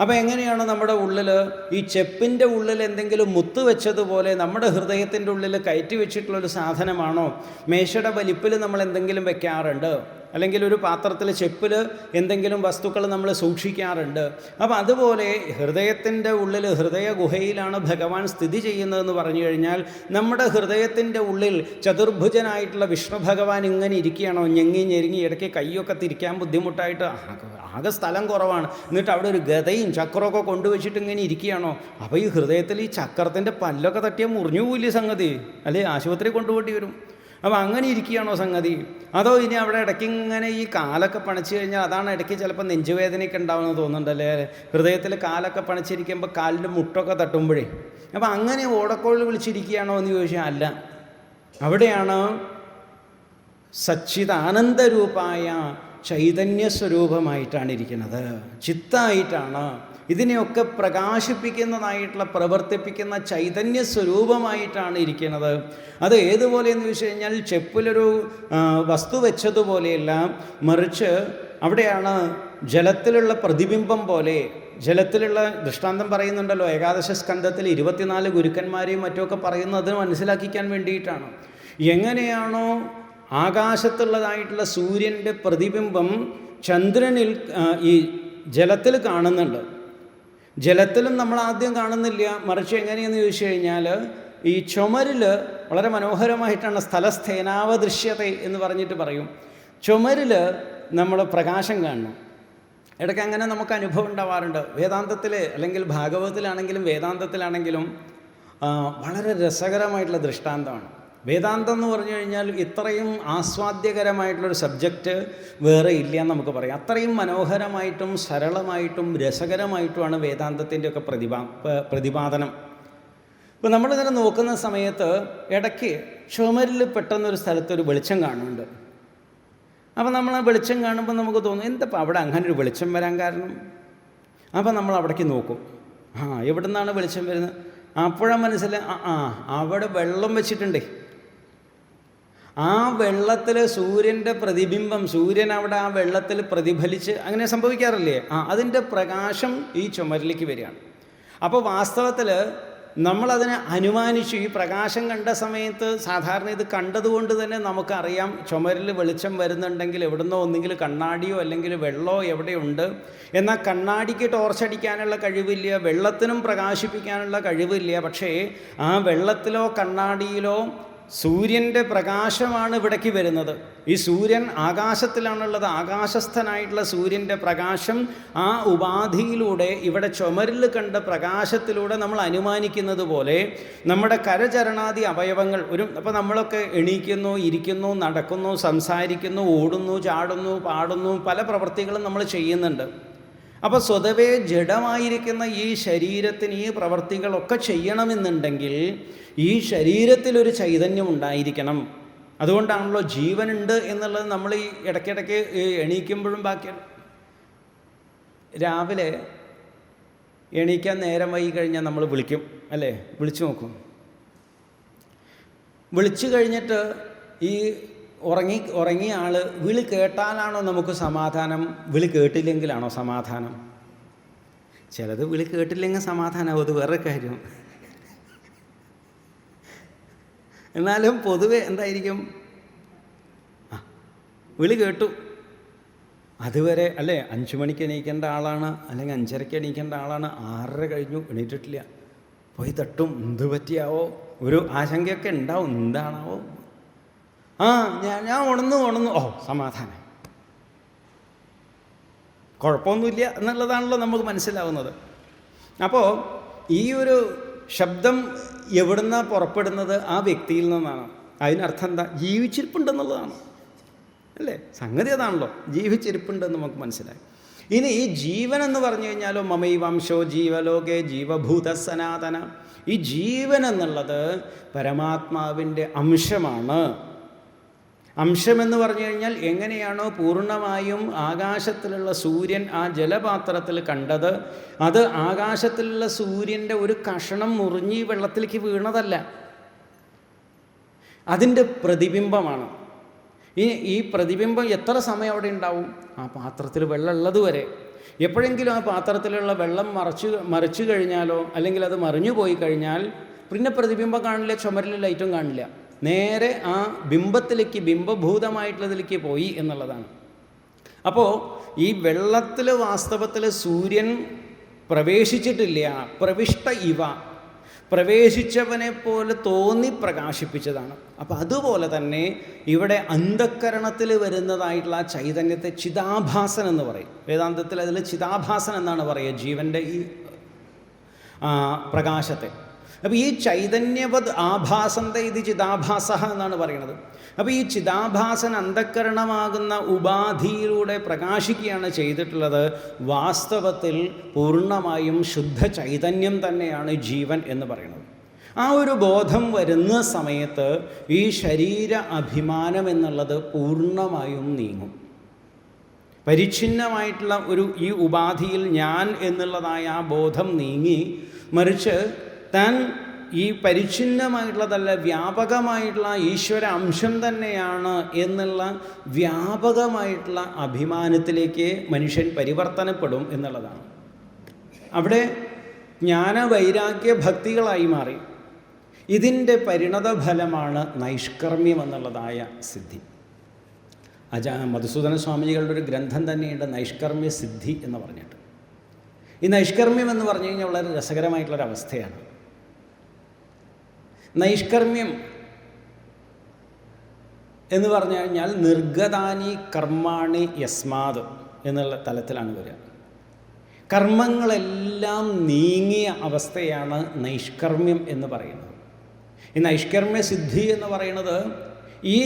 അപ്പോൾ എങ്ങനെയാണ് നമ്മുടെ ഉള്ളിൽ ഈ ചെപ്പിൻ്റെ ഉള്ളിൽ എന്തെങ്കിലും മുത്ത് വെച്ചതുപോലെ നമ്മുടെ ഹൃദയത്തിൻ്റെ ഉള്ളിൽ കയറ്റി വെച്ചിട്ടുള്ളൊരു സാധനമാണോ? മേശയുടെ വലിപ്പിൽ നമ്മൾ എന്തെങ്കിലും വെക്കാറുണ്ട്, അല്ലെങ്കിൽ ഒരു പാത്രത്തിൽ ചെപ്പിൽ എന്തെങ്കിലും വസ്തുക്കൾ നമ്മൾ സൂക്ഷിക്കാറുണ്ട്. അപ്പോൾ അതുപോലെ ഹൃദയത്തിൻ്റെ ഉള്ളിൽ, ഹൃദയ ഗുഹയിലാണ് ഭഗവാൻ സ്ഥിതി ചെയ്യുന്നതെന്ന് പറഞ്ഞു കഴിഞ്ഞാൽ, നമ്മുടെ ഹൃദയത്തിൻ്റെ ഉള്ളിൽ ചതുർഭുജനായിട്ടുള്ള വിഷ്ണു ഭഗവാൻ ഇങ്ങനെ ഇരിക്കുകയാണോ? ഞെങ്ങി ഞെരുങ്ങി ഇടയ്ക്ക് കൈയൊക്കെ തിരിക്കാൻ ബുദ്ധിമുട്ടായിട്ട് ആകെ സ്ഥലം കുറവാണ്, എന്നിട്ട് അവിടെ ഒരു ഗതയും ചക്രമൊക്കെ കൊണ്ടുവച്ചിട്ട് ഇങ്ങനെ ഇരിക്കുകയാണോ? അപ്പോൾ ഈ ഹൃദയത്തിൽ ഈ ചക്രത്തിൻ്റെ പല്ലൊക്കെ തട്ടിയാൽ മുറിഞ്ഞു പോയില്ലേ സംഗതി, അല്ലേ? ആശുപത്രി കൊണ്ടുപോയി വരും. അപ്പോൾ അങ്ങനെ ഇരിക്കുകയാണോ സംഗതി? അതോ ഇനി അവിടെ ഇടയ്ക്ക് ഇങ്ങനെ ഈ കാലൊക്കെ പണിച്ചു കഴിഞ്ഞാൽ അതാണ് ഇടയ്ക്ക് ചിലപ്പോൾ നെഞ്ചുവേദനയൊക്കെ ഉണ്ടാവുമെന്ന് തോന്നുന്നുണ്ടല്ലേ? ഹൃദയത്തിൽ കാലൊക്കെ പണിച്ചിരിക്കുമ്പോൾ കാലിൻ്റെ മുട്ടൊക്കെ തട്ടുമ്പോഴേ. അപ്പോൾ അങ്ങനെ ഓടക്കോളിൽ വിളിച്ചിരിക്കുകയാണോ എന്ന് ചോദിച്ചാൽ അല്ല. അവിടെയാണ് സച്ചിദാനന്ദരൂപായ ചൈതന്യസ്വരൂപമായിട്ടാണ് ഇരിക്കുന്നത്, ചിത്തായിട്ടാണ്. ഇതിനെയൊക്കെ പ്രകാശിപ്പിക്കുന്നതായിട്ടുള്ള, പ്രവർത്തിപ്പിക്കുന്ന ചൈതന്യ സ്വരൂപമായിട്ടാണ് ഇരിക്കുന്നത്. അത് ഏതുപോലെയെന്ന് ചോദിച്ചു കഴിഞ്ഞാൽ ചെപ്പിലൊരു വസ്തു വെച്ചതുപോലെയല്ല, മറിച്ച് അവിടെയാണ് ജലത്തിലുള്ള പ്രതിബിംബം പോലെ. ജലത്തിലുള്ള ദൃഷ്ടാന്തം പറയുന്നുണ്ടല്ലോ, ഏകാദശ സ്കന്ധത്തിൽ 24 ഗുരുക്കന്മാരെയും മറ്റുമൊക്കെ പറയുന്നത് മനസ്സിലാക്കിക്കാൻ വേണ്ടിയിട്ടാണ്. എങ്ങനെയാണോ ആകാശത്തുള്ളതായിട്ടുള്ള സൂര്യൻ്റെ പ്രതിബിംബം ചന്ദ്രനിൽ ഈ ജലത്തിൽ കാണുന്നുണ്ട്, ജലത്തിലും നമ്മൾ ആദ്യം കാണുന്നില്ല, മറിച്ച് എങ്ങനെയെന്ന് ചോദിച്ചു കഴിഞ്ഞാൽ ഈ ചുമരിൽ വളരെ മനോഹരമായിട്ടാണ് സ്ഥലസ്ഥേനാവദൃശ്യത എന്ന് പറഞ്ഞിട്ട് പറയും. ചുമരിൽ നമ്മൾ പ്രകാശം കാണണം. ഇടയ്ക്ക് അങ്ങനെ നമുക്ക് അനുഭവം ഉണ്ടാവാറുണ്ട്. വേദാന്തത്തിൽ അല്ലെങ്കിൽ ഭാഗവതത്തിലാണെങ്കിലും വേദാന്തത്തിലാണെങ്കിലും വളരെ രസകരമായിട്ടുള്ള ദൃഷ്ടാന്തമാണ്. വേദാന്തം എന്ന് പറഞ്ഞു കഴിഞ്ഞാൽ ഇത്രയും ആസ്വാദ്യകരമായിട്ടുള്ളൊരു സബ്ജക്റ്റ് വേറെ ഇല്ല എന്ന് നമുക്ക് പറയാം. അത്രയും മനോഹരമായിട്ടും സരളമായിട്ടും രസകരമായിട്ടുമാണ് വേദാന്തത്തിൻ്റെയൊക്കെ പ്രതിപാദനം. ഇപ്പോൾ നമ്മളിങ്ങനെ നോക്കുന്ന സമയത്ത് ഇടയ്ക്ക് ചുമരിൽ പെട്ടെന്നൊരു സ്ഥലത്തൊരു വെളിച്ചം കാണുന്നുണ്ട്. അപ്പോൾ നമ്മൾ ആ വെളിച്ചം കാണുമ്പോൾ നമുക്ക് തോന്നും, എന്തപ്പോൾ അവിടെ അങ്ങനെ ഒരു വെളിച്ചം വരാൻ കാരണം? അപ്പോൾ നമ്മൾ അവിടേക്ക് നോക്കും, എവിടെ നിന്നാണ് വെളിച്ചം വരുന്നത്? അപ്പോഴാണ് മനസ്സിലായി, അവിടെ വെള്ളം വെച്ചിട്ടുണ്ടേ. ആ വെള്ളത്തിൽ സൂര്യൻ്റെ പ്രതിബിംബം, സൂര്യൻ അവിടെ ആ വെള്ളത്തിൽ പ്രതിഫലിച്ച് അങ്ങനെ സംഭവിക്കാറില്ലേ? അതിൻ്റെ പ്രകാശം ഈ ചുമരിലേക്ക് വരികയാണ്. അപ്പോൾ വാസ്തവത്തിൽ നമ്മളതിനെ അനുമാനിച്ചു. ഈ പ്രകാശം കണ്ട സമയത്ത് സാധാരണ ഇത് കണ്ടതുകൊണ്ട് തന്നെ നമുക്കറിയാം ചുമരിൽ വെളിച്ചം വരുന്നുണ്ടെങ്കിൽ എവിടുന്നോ ഒന്നെങ്കിൽ കണ്ണാടിയോ അല്ലെങ്കിൽ വെള്ളമോ എവിടെയുണ്ട്. എന്നാൽ കണ്ണാടിക്ക് ടോർച്ചടിക്കാനുള്ള കഴിവില്ല, വെള്ളത്തിനും പ്രകാശിപ്പിക്കാനുള്ള കഴിവില്ല. പക്ഷേ ആ വെള്ളത്തിലോ കണ്ണാടിയിലോ സൂര്യൻ്റെ പ്രകാശമാണ് ഇവിടേക്ക് വരുന്നത്. ഈ സൂര്യൻ ആകാശത്തിലാണുള്ളത്. ആകാശസ്ഥനായിട്ടുള്ള സൂര്യൻ്റെ പ്രകാശം ആ ഉപാധിയിലൂടെ ഇവിടെ ചുമരിൽ കണ്ട പ്രകാശത്തിലൂടെ നമ്മൾ അനുമാനിക്കുന്നത് പോലെ നമ്മുടെ കരചരണാദി അവയവങ്ങൾ അപ്പോൾ നമ്മളൊക്കെ എണീക്കുന്നു, ഇരിക്കുന്നു, നടക്കുന്നു, സംസാരിക്കുന്നു, ഓടുന്നു, ചാടുന്നു, പാടുന്നു, പല പ്രവൃത്തികളും നമ്മൾ ചെയ്യുന്നുണ്ട്. അപ്പോൾ സ്വതവേ ജഡമായിരിക്കുന്ന ഈ ശരീരത്തിന് ഈ പ്രവൃത്തികളൊക്കെ ചെയ്യണമെന്നുണ്ടെങ്കിൽ ഈ ശരീരത്തിലൊരു ചൈതന്യം ഉണ്ടായിരിക്കണം. അതുകൊണ്ടാണല്ലോ ജീവനുണ്ട് എന്നുള്ളത് നമ്മൾ ഈ ഇടയ്ക്കിടയ്ക്ക് എണീക്കുമ്പോഴും ബാക്കിയാണ്. രാവിലെ എണീക്കാൻ നേരം വൈകി കഴിഞ്ഞാൽ നമ്മൾ വിളിക്കും, അല്ലേ? വിളിച്ചു നോക്കും. വിളിച്ചു കഴിഞ്ഞിട്ട് ഈ ഉറങ്ങിയ ആൾ വിളി കേട്ടാലാണോ നമുക്ക് സമാധാനം, വിളി കേട്ടില്ലെങ്കിലാണോ സമാധാനം? ചിലത് വിളി കേട്ടില്ലെങ്കിൽ സമാധാനമാവും, അത് വേറെ കാര്യം. എന്നാലും പൊതുവെ എന്തായിരിക്കും, വിളി കേട്ടു, അതുവരെ അല്ലേ 5 മണിക്ക് എണീക്കേണ്ട ആളാണ്, അല്ലെങ്കിൽ 5:30 എണീക്കേണ്ട ആളാണ്, 6:30 കഴിഞ്ഞു എണീറ്റിട്ടില്ല, പോയി തട്ടും, എന്ത് പറ്റിയാവോ, ഒരു ആശങ്കയൊക്കെ ഉണ്ടാവും, എന്താണാവോ, ഞാൻ ഉണന്നു, സമാധാനം, കുഴപ്പമൊന്നുമില്ല എന്നുള്ളതാണല്ലോ നമുക്ക് മനസ്സിലാവുന്നത്. അപ്പോൾ ഈ ഒരു ശബ്ദം എവിടുന്നാണ് പുറപ്പെടുന്നത്? ആ വ്യക്തിയിൽ നിന്നാണ്. അതിനർത്ഥം എന്താ? ജീവിച്ചിരിപ്പുണ്ടെന്നുള്ളതാണ്, അല്ലേ? സംഗതി അതാണല്ലോ, ജീവിച്ചിരിപ്പുണ്ടെന്ന് നമുക്ക് മനസ്സിലായി. ഇനി ഈ ജീവൻ എന്ന് പറഞ്ഞു കഴിഞ്ഞാലോ, മമൈവംശോ ജീവലോകേ ജീവഭൂത സനാതന. ഈ ജീവൻ എന്നുള്ളത് പരമാത്മാവിൻ്റെ അംശമാണ്. അംശമെന്ന് പറഞ്ഞു കഴിഞ്ഞാൽ എങ്ങനെയാണോ പൂർണ്ണമായും ആകാശത്തിലുള്ള സൂര്യൻ ആ ജലപാത്രത്തിൽ കണ്ടത്, അത് ആകാശത്തിലുള്ള സൂര്യൻ്റെ ഒരു കഷണം മുറിഞ്ഞ് വെള്ളത്തിലേക്ക് വീണതല്ല, അതിൻ്റെ പ്രതിബിംബമാണ്. ഈ പ്രതിബിംബം എത്ര സമയം അവിടെ ഉണ്ടാവും? ആ പാത്രത്തിൽ വെള്ളം ഉള്ളത് വരെ. എപ്പോഴെങ്കിലും ആ പാത്രത്തിലുള്ള വെള്ളം മറിച്ചു കഴിഞ്ഞാലോ അല്ലെങ്കിൽ അത് മറിഞ്ഞു പോയി കഴിഞ്ഞാൽ പിന്നെ പ്രതിബിംബം കാണില്ല, ചുമരിൽ ലൈറ്റും കാണില്ല. നേരെ ആ ബിംബത്തിലേക്ക്, ബിംബഭൂതമായിട്ടുള്ളതിലേക്ക് പോയി എന്നുള്ളതാണ്. അപ്പോൾ ഈ വെള്ളത്തിൽ വാസ്തവത്തിൽ സൂര്യൻ പ്രവേശിച്ചിട്ടില്ല, പ്രവിഷ്ട ഇവ, പ്രവേശിച്ചവനെ പോലെ തോന്നി പ്രകാശിപ്പിച്ചതാണ്. അപ്പോൾ അതുപോലെ തന്നെ ഇവിടെ അന്ധക്കരണത്തിൽ വരുന്നതായിട്ടുള്ള ആ ചൈതന്യത്തെ ചിതാഭാസൻ എന്ന് പറയും. വേദാന്തത്തിൽ അതിൽ ചിതാഭാസൻ എന്നാണ് പറയുക, ജീവൻ്റെ ഈ പ്രകാശത്തെ. അപ്പോൾ ഈ ചൈതന്യവത് ആഭാസന്ത ഇത് ചിതാഭാസ എന്നാണ് പറയുന്നത്. അപ്പോൾ ഈ ചിതാഭാസൻ അന്ധക്കരണമാകുന്ന ഉപാധിയിലൂടെ പ്രകാശിക്കുകയാണ് ചെയ്തിട്ടുള്ളത്. വാസ്തവത്തിൽ പൂർണ്ണമായും ശുദ്ധ ചൈതന്യം തന്നെയാണ് ജീവൻ എന്ന് പറയുന്നത്. ആ ഒരു ബോധം വരുന്ന സമയത്ത് ഈ ശരീര അഭിമാനം എന്നുള്ളത് പൂർണ്ണമായും നീങ്ങും. പരിച്ഛിന്നമായിട്ടുള്ള ഈ ഉപാധിയിൽ ഞാൻ എന്നുള്ളതായ ആ ബോധം നീങ്ങി, മറിച്ച് താൻ ഈ പരിച്ഛിന്നമായിട്ടുള്ളതല്ല, വ്യാപകമായിട്ടുള്ള ഈശ്വര അംശം തന്നെയാണ് എന്നുള്ള വ്യാപകമായിട്ടുള്ള അഭിമാനത്തിലേക്ക് മനുഷ്യൻ പരിവർത്തനപ്പെടും എന്നുള്ളതാണ്. അവിടെ ജ്ഞാന വൈരാഗ്യ ഭക്തികളായി മാറി. ഇതിൻ്റെ പരിണതഫലമാണ് നൈഷ്കർമ്മ്യം എന്നുള്ളതായ സിദ്ധി. മധുസൂദന സ്വാമിജികളുടെ ഒരു ഗ്രന്ഥം തന്നെയുണ്ട്, നൈഷ്കർമ്മ്യ സിദ്ധി എന്ന് പറഞ്ഞിട്ട്. ഈ നൈഷ്കർമ്മ്യം എന്ന് പറഞ്ഞു കഴിഞ്ഞാൽ വളരെ രസകരമായിട്ടുള്ളൊരവസ്ഥയാണ്. നൈഷ്കർമ്മ്യം എന്ന് പറഞ്ഞു കഴിഞ്ഞാൽ നിർഗതാനി കർമാണി യസ്മാത് എന്നുള്ള തലത്തിലാണ് വരിക. കർമ്മങ്ങളെല്ലാം നീങ്ങിയ അവസ്ഥയാണ് നൈഷ്കർമ്മ്യം എന്ന് പറയുന്നത്. ഈ നൈഷ്കർമ്മ്യ സിദ്ധി എന്ന് പറയുന്നത് ഈ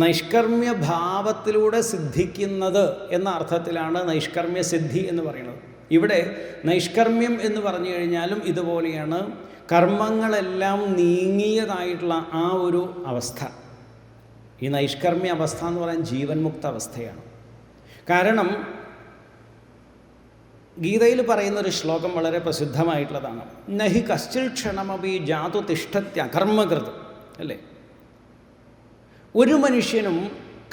നൈഷ്കർമ്മ്യ ഭാവത്തിലൂടെ സിദ്ധിക്കുന്നത് എന്ന അർത്ഥത്തിലാണ് നൈഷ്കർമ്മ്യ സിദ്ധി എന്ന് പറയുന്നത്. ഇവിടെ നൈഷ്കർമ്മ്യം എന്ന് പറഞ്ഞു കഴിഞ്ഞാലും ഇതുപോലെയാണ്. കർമ്മങ്ങളെല്ലാം നീങ്ങിയതായിട്ടുള്ള ആ ഒരു അവസ്ഥ, ഈ നൈഷ്കർമ്മ്യ അവസ്ഥ എന്ന് പറയുന്നത് ജീവൻ മുക്ത അവസ്ഥയാണ്. കാരണം ഗീതയിൽ പറയുന്നൊരു ശ്ലോകം വളരെ പ്രസിദ്ധമായിട്ടുള്ളതാണ്. നഹി കശ്ചിൽ ക്ഷണമപി ജാതു തിഷ്ഠത്യകർമ്മകൃത്, അല്ലേ? ഒരു മനുഷ്യനും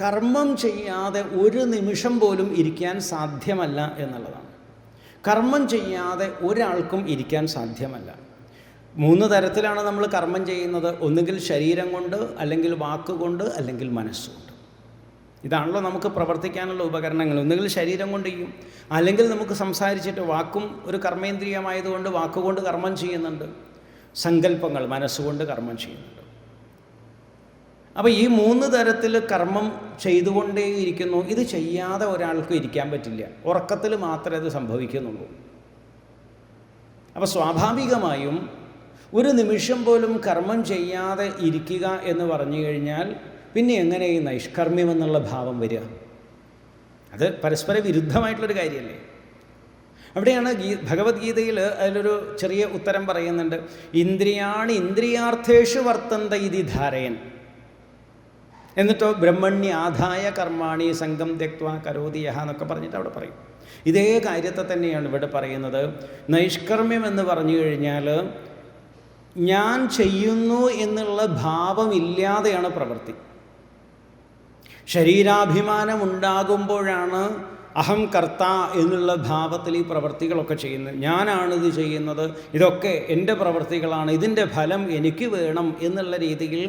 കർമ്മം ചെയ്യാതെ ഒരു നിമിഷം പോലും ഇരിക്കാൻ സാധ്യമല്ല എന്നുള്ളതാണ്. കർമ്മം ചെയ്യാതെ ഒരാൾക്കും ഇരിക്കാൻ സാധ്യമല്ല. 3 തരത്തിലാണ് നമ്മൾ കർമ്മം ചെയ്യുന്നത്. ഒന്നുകിൽ ശരീരം കൊണ്ട്, അല്ലെങ്കിൽ വാക്കുകൊണ്ട്, അല്ലെങ്കിൽ മനസ്സുകൊണ്ട്. ഇതാണല്ലോ നമുക്ക് പ്രവർത്തിക്കാനുള്ള ഉപകരണങ്ങൾ. ഒന്നുകിൽ ശരീരം കൊണ്ട് ചെയ്യും, അല്ലെങ്കിൽ നമുക്ക് സംസാരിച്ചിട്ട്, വാക്കും ഒരു കർമ്മേന്ദ്രിയമായതുകൊണ്ട് വാക്കുകൊണ്ട് കർമ്മം ചെയ്യുന്നുണ്ട്. സങ്കല്പങ്ങൾ മനസ്സുകൊണ്ട് കർമ്മം ചെയ്യുന്നുണ്ട്. അപ്പോൾ ഈ 3 തരത്തിൽ കർമ്മം ചെയ്തുകൊണ്ടേയിരിക്കുന്നു. ഇത് ചെയ്യാതെ ഒരാൾക്ക് ഇരിക്കാൻ പറ്റില്ല. ഉറക്കത്തിൽ മാത്രമേ അത് സംഭവിക്കുന്നുള്ളൂ. അപ്പോൾ സ്വാഭാവികമായും ഒരു നിമിഷം പോലും കർമ്മം ചെയ്യാതെ ഇരിക്കുക എന്ന് പറഞ്ഞു കഴിഞ്ഞാൽ പിന്നെ എങ്ങനെ ഈ നൈഷ്കർമ്മ്യം എന്നുള്ള ഭാവം വരിക? അത് പരസ്പര വിരുദ്ധമായിട്ടുള്ളൊരു കാര്യമല്ലേ? അവിടെയാണ് ഭഗവത്ഗീതയിൽ അതിലൊരു ചെറിയ ഉത്തരം പറയുന്നുണ്ട്. ഇന്ദ്രിയാണി ഇന്ദ്രിയാർത്ഥേഷു വർത്തന്ത ഇതി ധാരയൻ. എന്നിട്ടോ ബ്രഹ്മണ്യാധായ കർമാണി സംഗം ത്യക്ത്വാ കരോതി യഹ എന്നൊക്കെ പറഞ്ഞിട്ട് അവിടെ പറയും. ഇതേ കാര്യത്തെ തന്നെയാണ് ഇവിടെ പറയുന്നത്. നൈഷ്കർമ്മ്യം എന്ന് പറഞ്ഞു കഴിഞ്ഞാൽ ഞാൻ ചെയ്യുന്നു എന്നുള്ള ഭാവമില്ലാതെയാണ് പ്രവൃത്തി. ശരീരാഭിമാനം ഉണ്ടാകുമ്പോഴാണ് അഹം കർത്ത എന്നുള്ള ഭാവത്തിൽ ഈ പ്രവൃത്തികളൊക്കെ ചെയ്യുന്നത്. ഞാനാണിത് ചെയ്യുന്നത്, ഇതൊക്കെ എൻ്റെ പ്രവൃത്തികളാണ്, ഇതിൻ്റെ ഫലം എനിക്ക് വേണം എന്നുള്ള രീതിയിൽ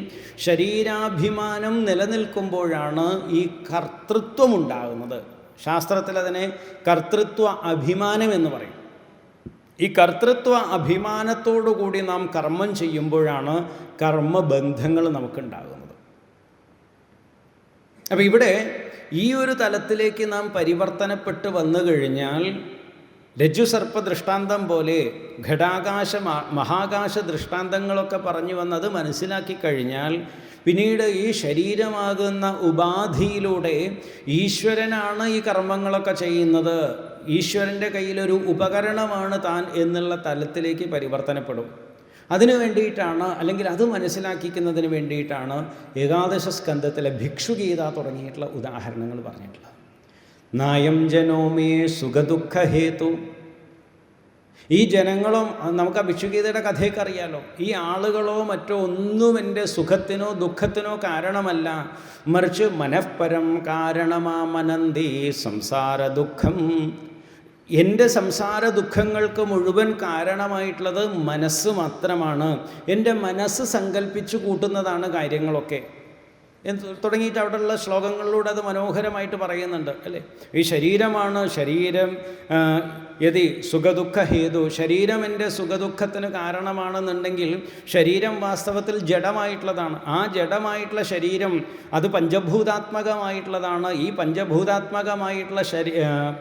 ശരീരാഭിമാനം നിലനിൽക്കുമ്പോഴാണ് ഈ കർത്തൃത്വം ഉണ്ടാകുന്നത്. ശാസ്ത്രത്തിൽ അതിനെ കർത്തൃത്വ അഭിമാനം എന്ന് പറയും. ഈ കർത്തൃത്വ അഭിമാനത്തോടുകൂടി നാം കർമ്മം ചെയ്യുമ്പോഴാണ് കർമ്മബന്ധങ്ങൾ നമുക്കുണ്ടാകുന്നത്. അപ്പോൾ ഇവിടെ ഈ ഒരു തലത്തിലേക്ക് നാം പരിവർത്തനപ്പെട്ട് വന്നു കഴിഞ്ഞാൽ രജ്ജുസർപ്പ ദൃഷ്ടാന്തം പോലെ ഘടാകാശ മഹാകാശ ദൃഷ്ടാന്തങ്ങളൊക്കെ പറഞ്ഞു വന്നത് മനസ്സിലാക്കി കഴിഞ്ഞാൽ പിന്നീട് ഈ ശരീരമാകുന്ന ഉപാധിയിലൂടെ ഈശ്വരനാണ് ഈ കർമ്മങ്ങളൊക്കെ ചെയ്യുന്നത്, ഈശ്വരൻ്റെ കയ്യിലൊരു ഉപകരണമാണ് താൻ എന്നുള്ള തലത്തിലേക്ക് പരിവർത്തനപ്പെടും. അതിനു വേണ്ടിയിട്ടാണ്, അല്ലെങ്കിൽ അത് മനസ്സിലാക്കിക്കുന്നതിന് വേണ്ടിയിട്ടാണ് ഏകാദശ സ്കന്ധത്തിലെ ഭിക്ഷുഗീത തുടങ്ങിയിട്ടുള്ള ഉദാഹരണങ്ങൾ പറഞ്ഞിട്ടുള്ളത്. നായം ജനോമേ സുഖദുഃഖഹേതു ഈ ജനങ്ങളും, നമുക്ക് ആ ഭിക്ഷുഗീതയുടെ കഥയൊക്കെ അറിയാലോ, ഈ ആളുകളോ മറ്റോ ഒന്നും എൻ്റെ സുഖത്തിനോ ദുഃഖത്തിനോ കാരണമല്ല, മറിച്ച് മനഃപരം കാരണമാമനന്തി സംസാര ദുഃഖം. എൻ്റെ സംസാര ദുഃഖങ്ങൾക്ക് മുഴുവൻ കാരണമായിട്ടുള്ളത് മനസ്സ് മാത്രമാണ്. എൻ്റെ മനസ്സ് സങ്കല്പിച്ചു കൂട്ടുന്നതാണ് കാര്യങ്ങളൊക്കെ തുടങ്ങിയിട്ട് അവിടെയുള്ള ശ്ലോകങ്ങളിലൂടെ അത് മനോഹരമായിട്ട് പറയുന്നുണ്ട് അല്ലേ. ഈ ശരീരമാണ്, ശരീരം യതി സുഖദുഃഖ ഹേതു, ശരീരം എൻ്റെ സുഖദുഃഖത്തിന് കാരണമാണെന്നുണ്ടെങ്കിൽ ശരീരം വാസ്തവത്തിൽ ജഡമായിട്ടുള്ളതാണ്. ആ ജഡമായിട്ടുള്ള ശരീരം അത് പഞ്ചഭൂതാത്മകമായിട്ടുള്ളതാണ്. ഈ പഞ്ചഭൂതാത്മകമായിട്ടുള്ള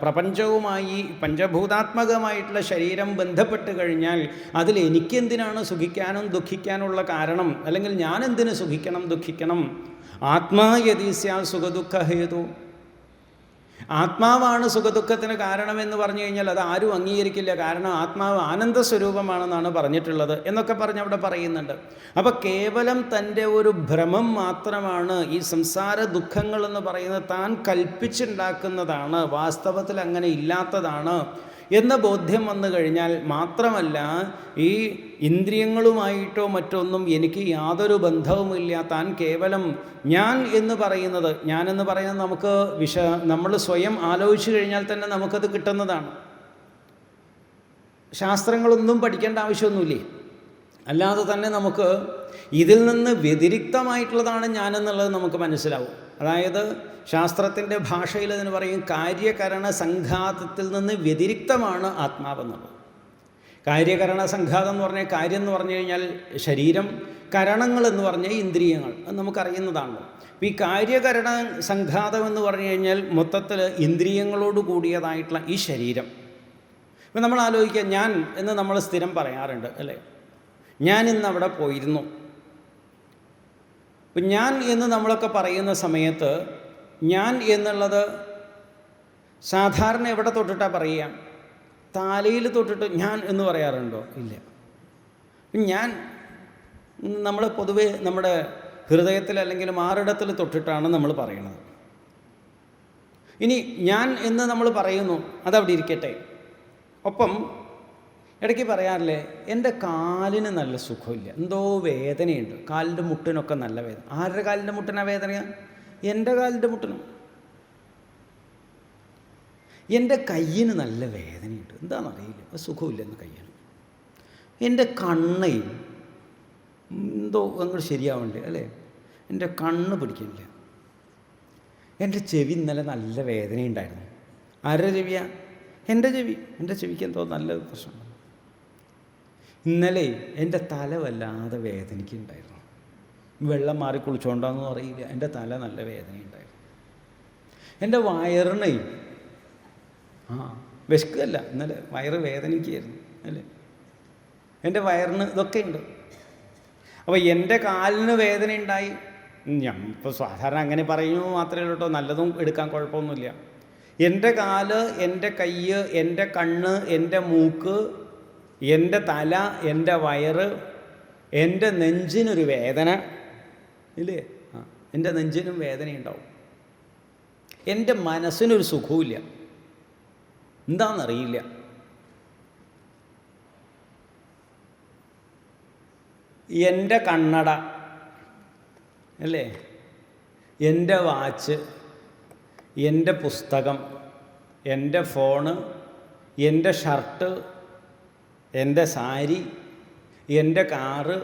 പ്രപഞ്ചവുമായി പഞ്ചഭൂതാത്മകമായിട്ടുള്ള ശരീരം ബന്ധപ്പെട്ട് കഴിഞ്ഞാൽ അതിൽ എനിക്കെന്തിനാണ് സുഖിക്കാനും ദുഃഖിക്കാനുള്ള കാരണം, അല്ലെങ്കിൽ ഞാൻ എന്തിനു സുഖിക്കണം ദുഃഖിക്കണം? ആത്മാ യതി സ്യാൽ സുഖദുഃഖ ഹേതു, ആത്മാവാണ് സുഖദുഃഖത്തിന് കാരണമെന്ന് പറഞ്ഞു കഴിഞ്ഞാൽ അത് ആരും അംഗീകരിക്കില്ല. കാരണം ആത്മാവ് ആനന്ദ സ്വരൂപമാണെന്നാണ് പറഞ്ഞിട്ടുള്ളത് എന്നൊക്കെ പറഞ്ഞ് അവിടെ പറയുന്നുണ്ട്. അപ്പോൾ കേവലം തൻ്റെ ഒരു ഭ്രമം മാത്രമാണ് ഈ സംസാര ദുഃഖങ്ങളെന്ന് പറയുന്നത്, താൻ കൽപ്പിച്ചുണ്ടാക്കുന്നതാണ്, വാസ്തവത്തിൽ അങ്ങനെ ഇല്ലാത്തതാണ് എന്ന ബോധ്യം വന്നു കഴിഞ്ഞാൽ മാത്രമല്ല ഈ ഇന്ദ്രിയങ്ങളുമായിട്ടോ മറ്റൊന്നും എനിക്ക് യാതൊരു ബന്ധവുമില്ല, താൻ കേവലം ഞാൻ എന്ന് പറയുന്നത് നമുക്ക് നമ്മൾ സ്വയം ആലോചിച്ച് കഴിഞ്ഞാൽ തന്നെ നമുക്കത് കിട്ടുന്നതാണ്. ശാസ്ത്രങ്ങളൊന്നും പഠിക്കേണ്ട ആവശ്യമൊന്നുമില്ലേ, അല്ലാതെ തന്നെ നമുക്ക് ഇതിൽ നിന്ന് വ്യതിരിക്തമായിട്ടുള്ളതാണ് ഞാനെന്നുള്ളത് നമുക്ക് മനസ്സിലാവും. അതായത് ശാസ്ത്രത്തിൻ്റെ ഭാഷയിൽ അതിന് പറയും കാര്യകരണ സംഘാതത്തിൽ നിന്ന് വ്യതിരിക്തമാണ് ആത്മാവെന്നുള്ളത്. കാര്യകരണ സംഘാതം എന്ന് പറഞ്ഞാൽ, കാര്യം എന്ന് പറഞ്ഞു കഴിഞ്ഞാൽ ശരീരം, കരണങ്ങൾ എന്ന് പറഞ്ഞാൽ ഇന്ദ്രിയങ്ങൾ, അത് നമുക്കറിയുന്നതാണല്ലോ. അപ്പോൾ ഈ കാര്യകരണ സംഘാതം എന്ന് പറഞ്ഞു കഴിഞ്ഞാൽ മൊത്തത്തിൽ ഇന്ദ്രിയങ്ങളോട് കൂടിയതായിട്ടുള്ള ഈ ശരീരം. ഇപ്പം നമ്മൾ ആലോചിക്കുക, ഞാൻ എന്ന് നമ്മൾ സ്ഥിരം പറയാറുണ്ട് അല്ലേ. ഞാൻ ഇന്ന് അവിടെ പോയിരുന്നു. ഇപ്പം ഞാൻ എന്ന് നമ്മളൊക്കെ പറയുന്ന സമയത്ത് ഞാൻ എന്നുള്ളത് സാധാരണ എവിടെ തൊട്ടിട്ടാണ് പറയുക? തലയിൽ തൊട്ടിട്ട് ഞാൻ എന്ന് പറയാറുണ്ടോ? ഇല്ല. ഞാൻ നമ്മൾ പൊതുവേ നമ്മുടെ ഹൃദയത്തിൽ അല്ലെങ്കിൽ മാറിടത്തിൽ തൊട്ടിട്ടാണ് നമ്മൾ പറയുന്നത്. ഇനി ഞാൻ എന്ന് നമ്മൾ പറയുന്നു, അതവിടെ ഇരിക്കട്ടെ. ഒപ്പം ഇടയ്ക്ക് പറയാറില്ലേ, എൻ്റെ കാലിന് നല്ല സുഖമില്ല, എന്തോ വേദനയുണ്ട്, കാലിൻ്റെ മുട്ടിനൊക്കെ നല്ല വേദന. ആരുടെ കാലിൻ്റെ മുട്ടിനാ വേദനയാണ്? എൻ്റെ കാലിൻ്റെ മുട്ടിനും. എൻ്റെ കയ്യിന് നല്ല വേദനയുണ്ട്, എന്താണെന്നറിയില്ല, സുഖമില്ലെന്ന് കയ്യിന്. എൻ്റെ കണ്ണയും എന്തോ അങ്ങോട്ട് ശരിയാവണ്ടേ അല്ലേ, എൻ്റെ കണ്ണ് പിടിക്കുന്നില്ല. എൻ്റെ ചെവി ഇന്നലെ നല്ല വേദനയുണ്ടായിരുന്നു. ആരുടെ ചെവിയാ? എൻ്റെ ചെവി. എൻ്റെ ചെവിക്ക് എന്തോ നല്ല പ്രശ്നമുണ്ട്. ഇന്നലെ എൻ്റെ തല വല്ലാതെ വേദനയ്ക്കുണ്ടായിരുന്നു, വെള്ളം മാറി കുളിച്ചോണ്ടാന്ന് അറിയില്ല, എൻ്റെ തല നല്ല വേദനയുണ്ടായിരുന്നു. എൻ്റെ വയറിന് വിശക്കല്ല, ഇന്നലെ വയറ് വേദനയ്ക്കായിരുന്നു അല്ലേ. എൻ്റെ വയറിന് ഇതൊക്കെ ഉണ്ട്. അപ്പോൾ എൻ്റെ കാലിന് വേദനയുണ്ടായി. ഞാൻ ഇപ്പോൾ സാധാരണ അങ്ങനെ പറയുന്നു മാത്രമേ ഉള്ളൂ കേട്ടോ, നല്ലതും എടുക്കാൻ കുഴപ്പമൊന്നുമില്ല. എൻ്റെ കാല്, എൻ്റെ കയ്യ്, എൻ്റെ കണ്ണ്, എൻ്റെ മൂക്ക്, എൻ്റെ തല, എൻ്റെ വയറ്, എൻ്റെ നെഞ്ചിനൊരു വേദന ഇല്ലേ, എൻ്റെ നെഞ്ചിനും വേദനയുണ്ടാവും. എൻ്റെ മനസ്സിനൊരു സുഖവുമില്ല, എന്താണെന്നറിയില്ല. എൻ്റെ കണ്ണട അല്ലേ, എൻ്റെ വാച്ച്, എൻ്റെ പുസ്തകം, എൻ്റെ ഫോണ്, എൻ്റെ ഷർട്ട്, എൻ്റെ സാരി, എൻ്റെ കാറ്,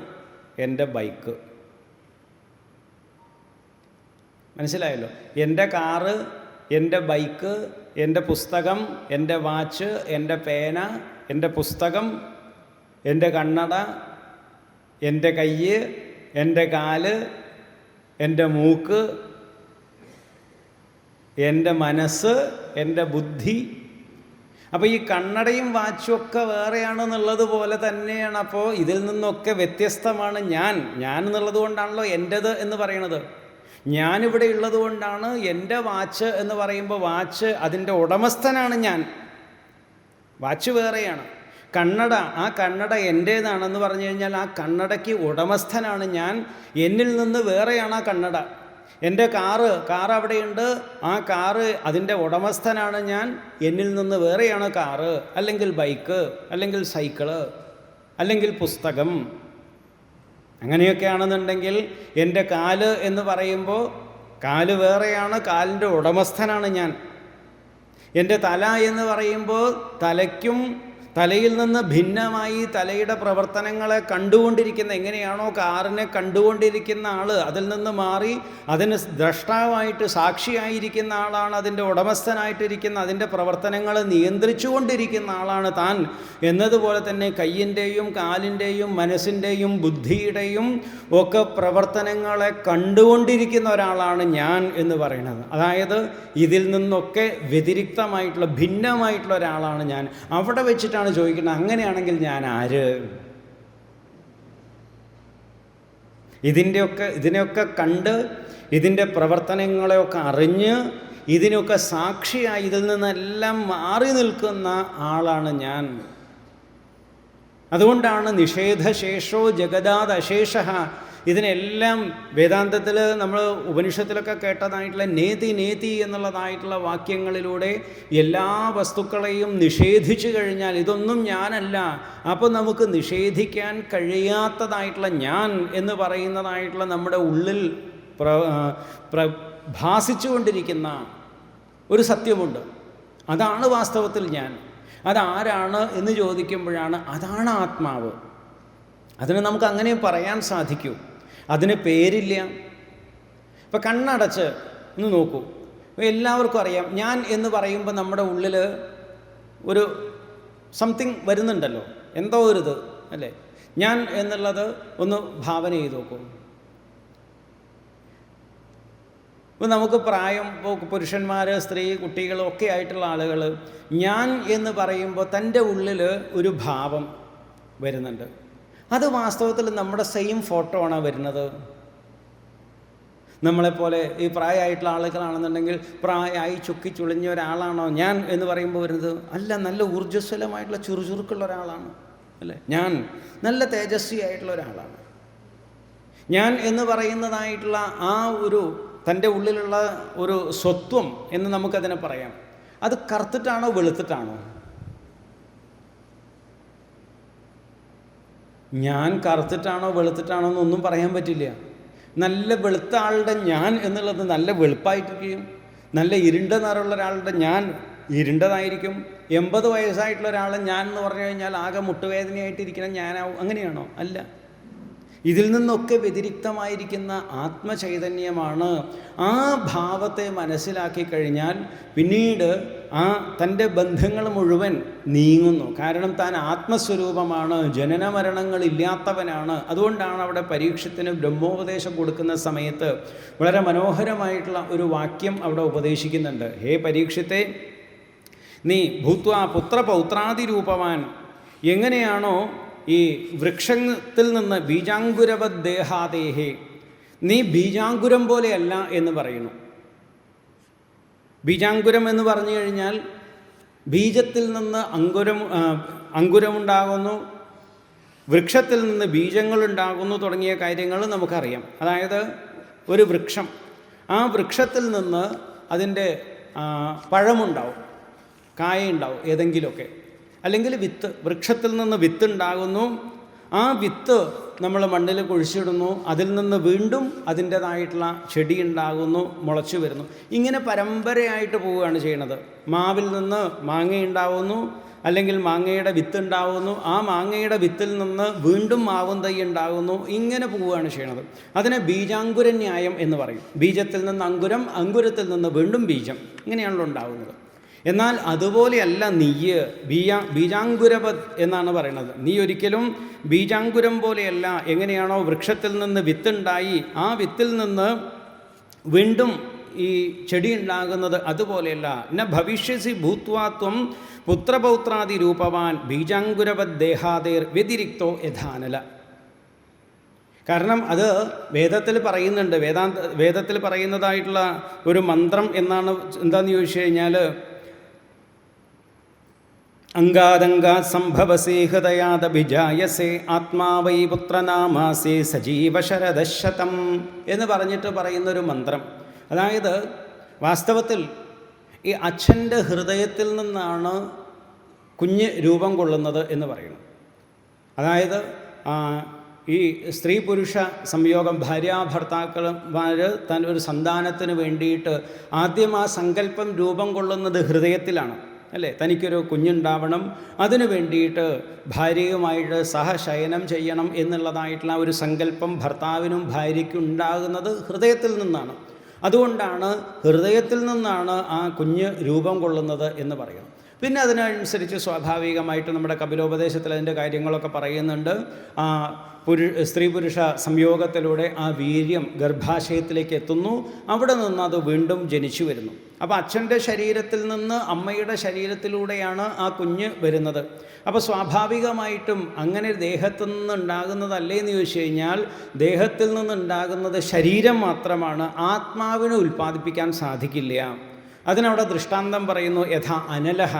എൻ്റെ ബൈക്ക്. മനസ്സിലായല്ലോ? എൻ്റെ കാറ്, എൻ്റെ ബൈക്ക്, എൻ്റെ പുസ്തകം, എൻ്റെ വാച്ച്, എൻ്റെ പേന, എൻ്റെ പുസ്തകം, എൻ്റെ കണ്ണട, എൻ്റെ കയ്യ്, എൻ്റെ കാല്, എൻ്റെ മൂക്ക്, എൻ്റെ മനസ്സ്, എൻ്റെ ബുദ്ധി. അപ്പോൾ ഈ കണ്ണടയും വാച്ചും ഒക്കെ വേറെയാണെന്നുള്ളത് പോലെ തന്നെയാണ്. അപ്പോൾ ഇതിൽ നിന്നൊക്കെ വ്യത്യസ്തമാണ് ഞാൻ എന്നുള്ളത് കൊണ്ടാണല്ലോ എൻ്റേത് എന്ന് പറയണത്. ഞാനിവിടെ ഉള്ളത് കൊണ്ടാണ് എൻ്റെ വാച്ച് എന്ന് പറയുമ്പോൾ വാച്ച് അതിൻ്റെ ഉടമസ്ഥനാണ് ഞാൻ, വാച്ച് വേറെയാണ്. കണ്ണട, ആ കണ്ണട എൻ്റേതാണെന്ന് പറഞ്ഞു കഴിഞ്ഞാൽ ആ കണ്ണടയ്ക്ക് ഉടമസ്ഥനാണ് ഞാൻ, എന്നിൽ നിന്ന് വേറെയാണ് ആ കണ്ണട. എൻ്റെ കാറ് അവിടെയുണ്ട്, ആ കാറ് അതിൻ്റെ ഉടമസ്ഥനാണ് ഞാൻ, എന്നിൽ നിന്ന് വേറെയാണ് കാറ്, അല്ലെങ്കിൽ ബൈക്ക്, അല്ലെങ്കിൽ സൈക്കിള്, അല്ലെങ്കിൽ പുസ്തകം. അങ്ങനെയൊക്കെയാണെന്നുണ്ടെങ്കിൽ എൻ്റെ കാല് എന്ന് പറയുമ്പോൾ കാല് വേറെയാണ്, കാലിൻ്റെ ഉടമസ്ഥനാണ് ഞാൻ. എൻ്റെ തല എന്ന് പറയുമ്പോൾ തലയിൽ നിന്ന് ഭിന്നമായി തലയുടെ പ്രവർത്തനങ്ങളെ കണ്ടുകൊണ്ടിരിക്കുന്ന, എങ്ങനെയാണോ കാറിനെ കണ്ടുകൊണ്ടിരിക്കുന്ന ആൾ അതിൽ നിന്ന് മാറി അതിന് ദ്രഷ്ടാവായിട്ട് സാക്ഷിയായിരിക്കുന്ന ആളാണ്, അതിൻ്റെ ഉടമസ്ഥനായിട്ടിരിക്കുന്ന, അതിൻ്റെ പ്രവർത്തനങ്ങളെ നിയന്ത്രിച്ചു കൊണ്ടിരിക്കുന്ന ആളാണ് താൻ എന്നതുപോലെ തന്നെ കയ്യിൻ്റെയും കാലിൻ്റെയും മനസ്സിൻ്റെയും ബുദ്ധിയുടെയും ഒക്കെ പ്രവർത്തനങ്ങളെ കണ്ടുകൊണ്ടിരിക്കുന്ന ഒരാളാണ് ഞാൻ എന്ന് പറയുന്നത്. അതായത് ഇതിൽ നിന്നൊക്കെ വ്യതിരിക്തമായിട്ടുള്ള ഭിന്നമായിട്ടുള്ള ഒരാളാണ് ഞാൻ. അവിടെ വെച്ചിട്ടാണ് ചോദിക്കുന്നത്, അങ്ങനെയാണെങ്കിൽ ഞാൻ ആര്? ഇതിനെയൊക്കെ കണ്ട് ഇതിൻ്റെ പ്രവർത്തനങ്ങളെയൊക്കെ അറിഞ്ഞ് ഇതിനൊക്കെ സാക്ഷിയായി ഇതിൽ നിന്നെല്ലാം മാറി നിൽക്കുന്ന ആളാണ് ഞാൻ. അതുകൊണ്ടാണ് നിഷേധശേഷോ ജഗദാദശേഷ. ഇതിനെല്ലാം വേദാന്തത്തിൽ നമ്മൾ ഉപനിഷത്തിലൊക്കെ കേട്ടതായിട്ടുള്ള നേതി എന്നുള്ളതായിട്ടുള്ള വാക്യങ്ങളിലൂടെ എല്ലാ വസ്തുക്കളെയും നിഷേധിച്ചു കഴിഞ്ഞാൽ ഇതൊന്നും ഞാനല്ല. അപ്പോൾ നമുക്ക് നിഷേധിക്കാൻ കഴിയാത്തതായിട്ടുള്ള ഞാൻ എന്ന് പറയുന്നതായിട്ടുള്ള നമ്മുടെ ഉള്ളിൽ ഭാസിച്ചുകൊണ്ടിരിക്കുന്ന ഒരു സത്യമുണ്ട്. അതാണ് വാസ്തവത്തിൽ ഞാൻ. അതാരാണ് എന്ന് ചോദിക്കുമ്പോഴാണ് അതാണ് ആത്മാവ്. അതിന് നമുക്ക് അങ്ങനെ പറയാൻ സാധിക്കൂ. അതിന് പേരില്ല. ഇപ്പം കണ്ണടച്ച് ഒന്ന് നോക്കൂ, എല്ലാവർക്കും അറിയാം ഞാൻ എന്ന് പറയുമ്പോൾ നമ്മുടെ ഉള്ളിൽ ഒരു സംതിങ് വരുന്നുണ്ടല്ലോ, എന്തോ ഒരിത് അല്ലേ. ഞാൻ എന്നുള്ളത് ഒന്ന് ഭാവന ചെയ്ത് നോക്കൂ. ഇപ്പോൾ നമുക്ക് പ്രായം, ഇപ്പോൾ പുരുഷന്മാർ, സ്ത്രീ, കുട്ടികൾ ഒക്കെ ആയിട്ടുള്ള ആളുകൾ ഞാൻ എന്ന് പറയുമ്പോൾ തൻ്റെ ഉള്ളിൽ ഒരു ഭാവം വരുന്നുണ്ട്. അത് വാസ്തവത്തിൽ നമ്മുടെ സെയിം ഫോട്ടോ ആണ് വരുന്നത്. നമ്മളെപ്പോലെ ഈ പ്രായമായിട്ടുള്ള ആളുകളാണെന്നുണ്ടെങ്കിൽ പ്രായമായി ചുക്കി ചുളിഞ്ഞ ഒരാളാണോ ഞാൻ എന്ന് പറയുമ്പോൾ വരുന്നത്? അല്ല, നല്ല ഊർജ്ജസ്വലമായിട്ടുള്ള ചുറുചുറുക്കുള്ള ഒരാളാണ് അല്ലേ. ഞാൻ നല്ല തേജസ്വി ആയിട്ടുള്ള ഒരാളാണ്. ഞാൻ എന്ന് പറയുന്നതായിട്ടുള്ള ആ ഒരു തൻ്റെ ഉള്ളിലുള്ള ഒരു സ്വത്വം എന്ന് നമുക്കതിനെ പറയാം. അത് കറുത്തിട്ടാണോ വെളുത്തിട്ടാണോ? ഞാൻ കറുത്തിട്ടാണോ വെളുത്തിട്ടാണോ എന്നൊന്നും പറയാൻ പറ്റില്ല. നല്ല വെളുത്ത ആളുടെ ഞാൻ എന്നുള്ളത് നല്ല വെളുപ്പായിട്ടിരിക്കും. നല്ല ഇരുണ്ട നിറമുള്ള ഒരാളുടെ ഞാൻ ഇരുണ്ടതായിരിക്കും. 80 വയസ്സായിട്ടുള്ള ഒരാൾ ഞാൻ എന്ന് പറഞ്ഞു കഴിഞ്ഞാൽ ആകെ മുട്ടുവേദനയായിട്ടിരിക്കണം ഞാനാവും. അങ്ങനെയാണോ? അല്ല. ഇതിൽ നിന്നൊക്കെ വ്യതിരിക്തമായിരിക്കുന്ന ആത്മചൈതന്യമാണ്. ആ ഭാവത്തെ മനസ്സിലാക്കി കഴിഞ്ഞാൽ പിന്നീട് ആ തൻ്റെ ബന്ധങ്ങൾ മുഴുവൻ നീങ്ങുന്നു. കാരണം താൻ ആത്മസ്വരൂപമാണ്, ജനന മരണങ്ങളില്ലാത്തവനാണ്. അതുകൊണ്ടാണ് അവിടെ പരീക്ഷത്തിന് ബ്രഹ്മോപദേശം കൊടുക്കുന്ന സമയത്ത് വളരെ മനോഹരമായിട്ടുള്ള ഒരു വാക്യം അവിടെ ഉപദേശിക്കുന്നുണ്ട്. ഹേ പരീക്ഷത്തെ, നീ ഭൂത്വാ പുത്രപൗത്രാദിരൂപവാൻ, എങ്ങനെയാണോ ഈ വൃക്ഷത്തിൽ നിന്ന് ബീജാങ്കുരവത് ദേഹാദേഹേ, നീ ബീജാങ്കുരം പോലെയല്ല എന്ന് പറയുന്നു. ബീജാങ്കുരം എന്ന് പറഞ്ഞു കഴിഞ്ഞാൽ ബീജത്തിൽ നിന്ന് അങ്കുരമുണ്ടാകുന്നു, വൃക്ഷത്തിൽ നിന്ന് ബീജങ്ങളുണ്ടാകുന്നു തുടങ്ങിയ കാര്യങ്ങൾ നമുക്കറിയാം. അതായത് ഒരു വൃക്ഷം, ആ വൃക്ഷത്തിൽ നിന്ന് അതിൻ്റെ പഴമുണ്ടാവും, കായുണ്ടാവും ഏതെങ്കിലുമൊക്കെ, അല്ലെങ്കിൽ വിത്ത്, വൃക്ഷത്തിൽ നിന്ന് വിത്ത് ഉണ്ടാകുന്നു. ആ വിത്ത് നമ്മൾ മണ്ണിൽ കുഴിച്ചിടുന്നു, അതിൽ നിന്ന് വീണ്ടും അതിൻ്റേതായിട്ടുള്ള ചെടി ഉണ്ടാകുന്നു, മുളച്ചു വരുന്നു. ഇങ്ങനെ പരമ്പരയായിട്ട് പോവുകയാണ് ചെയ്യുന്നത്. മാവിൽ നിന്ന് മാങ്ങയുണ്ടാവുന്നു, അല്ലെങ്കിൽ മാങ്ങയുടെ വിത്ത് ഉണ്ടാവുന്നു, ആ മാങ്ങയുടെ വിത്തിൽ നിന്ന് വീണ്ടും മാവും തൈ ഉണ്ടാകുന്നു. ഇങ്ങനെ പോവുകയാണ് ചെയ്യണത്. അതിനെ ബീജാങ്കുര ന്യായം എന്ന് പറയും. ബീജത്തിൽ നിന്ന് അങ്കുരം, അങ്കുരത്തിൽ നിന്ന് വീണ്ടും ബീജം, ഇങ്ങനെയാണല്ലോ ഉണ്ടാകുന്നത്. എന്നാൽ അതുപോലെയല്ല നീയ്, ബീജാങ്കുരവത് എന്നാണ് പറയുന്നത്. നീ ഒരിക്കലും ബീജാങ്കുരം പോലെയല്ല. എങ്ങനെയാണോ വൃക്ഷത്തിൽ നിന്ന് വിത്തുണ്ടായി ആ വിത്തിൽ നിന്ന് വീണ്ടും ഈ ചെടി ഉണ്ടാകുന്നത്, അതുപോലെയല്ല. ന ഭവിഷ്യസി ഭൂത്വാത്വം പുത്രപൗത്രാദി രൂപവാൻ ബീജാങ്കുരവത് ദേഹാദേർ വ്യതിരിക്തോ യഥാനല. കാരണം അത് വേദത്തിൽ പറയുന്നുണ്ട്. വേദത്തിൽ പറയുന്നതായിട്ടുള്ള ഒരു മന്ത്രം എന്നാണ്. എന്താണെന്ന് ചോദിച്ചു കഴിഞ്ഞാൽ അംഗാദംഗാത് സംഭവസേ ഹൃദയാദഭിജായസേ ആത്മാ വൈ പുത്രനാമാസേ സജീവശരദശതം എന്ന് പറഞ്ഞിട്ട് പറയുന്നൊരു മന്ത്രം. അതായത് വാസ്തവത്തിൽ ഈ അച്ഛൻ്റെ ഹൃദയത്തിൽ നിന്നാണ് കുഞ്ഞ് രൂപം കൊള്ളുന്നത് എന്ന് പറയുന്നു. അതായത് ഈ സ്ത്രീ പുരുഷ സംയോഗം, ഭാര്യാഭർത്താക്കന്മാർ ഒരു സന്താനത്തിന് വേണ്ടിയിട്ട് ആദ്യം ആ സങ്കല്പം രൂപം കൊള്ളുന്നത് ഹൃദയത്തിലാണ്, അല്ലേ? തനിക്കൊരു കുഞ്ഞുണ്ടാവണം, അതിനു വേണ്ടിയിട്ട് ഭാര്യയുമായിട്ട് സഹശയനം ചെയ്യണം എന്നുള്ളതായിട്ടുള്ള ഒരു സങ്കല്പം ഭർത്താവിനും ഭാര്യയ്ക്കും ഉണ്ടാകുന്നത് ഹൃദയത്തിൽ നിന്നാണ്. അതുകൊണ്ടാണ് ഹൃദയത്തിൽ നിന്നാണ് ആ കുഞ്ഞ് രൂപം കൊള്ളുന്നത് എന്ന് പറയുന്നത്. പിന്നെ അതിനനുസരിച്ച് സ്വാഭാവികമായിട്ട് നമ്മുടെ കപിലോപദേശത്തിൽ അതിൻ്റെ കാര്യങ്ങളൊക്കെ പറയുന്നുണ്ട്. സ്ത്രീ പുരുഷ സംയോഗത്തിലൂടെ ആ വീര്യം ഗർഭാശയത്തിലേക്ക് എത്തുന്നു, അവിടെ നിന്ന് അത് വീണ്ടും ജനിച്ചു വരുന്നു. അപ്പോൾ അച്ഛൻ്റെ ശരീരത്തിൽ നിന്ന് അമ്മയുടെ ശരീരത്തിലൂടെയാണ് ആ കുഞ്ഞ് വരുന്നത്. അപ്പോൾ സ്വാഭാവികമായിട്ടും അങ്ങനെ ദേഹത്തു നിന്നുണ്ടാകുന്നതല്ലേ എന്ന് ചോദിച്ചു കഴിഞ്ഞാൽ, ദേഹത്തിൽ നിന്നുണ്ടാകുന്നത് ശരീരം മാത്രമാണ്, ആത്മാവിനെ ഉൽപ്പാദിപ്പിക്കാൻ സാധിക്കില്ല. അതിനവിടെ ദൃഷ്ടാന്തം പറയുന്നു, യഥാ അനലഹ,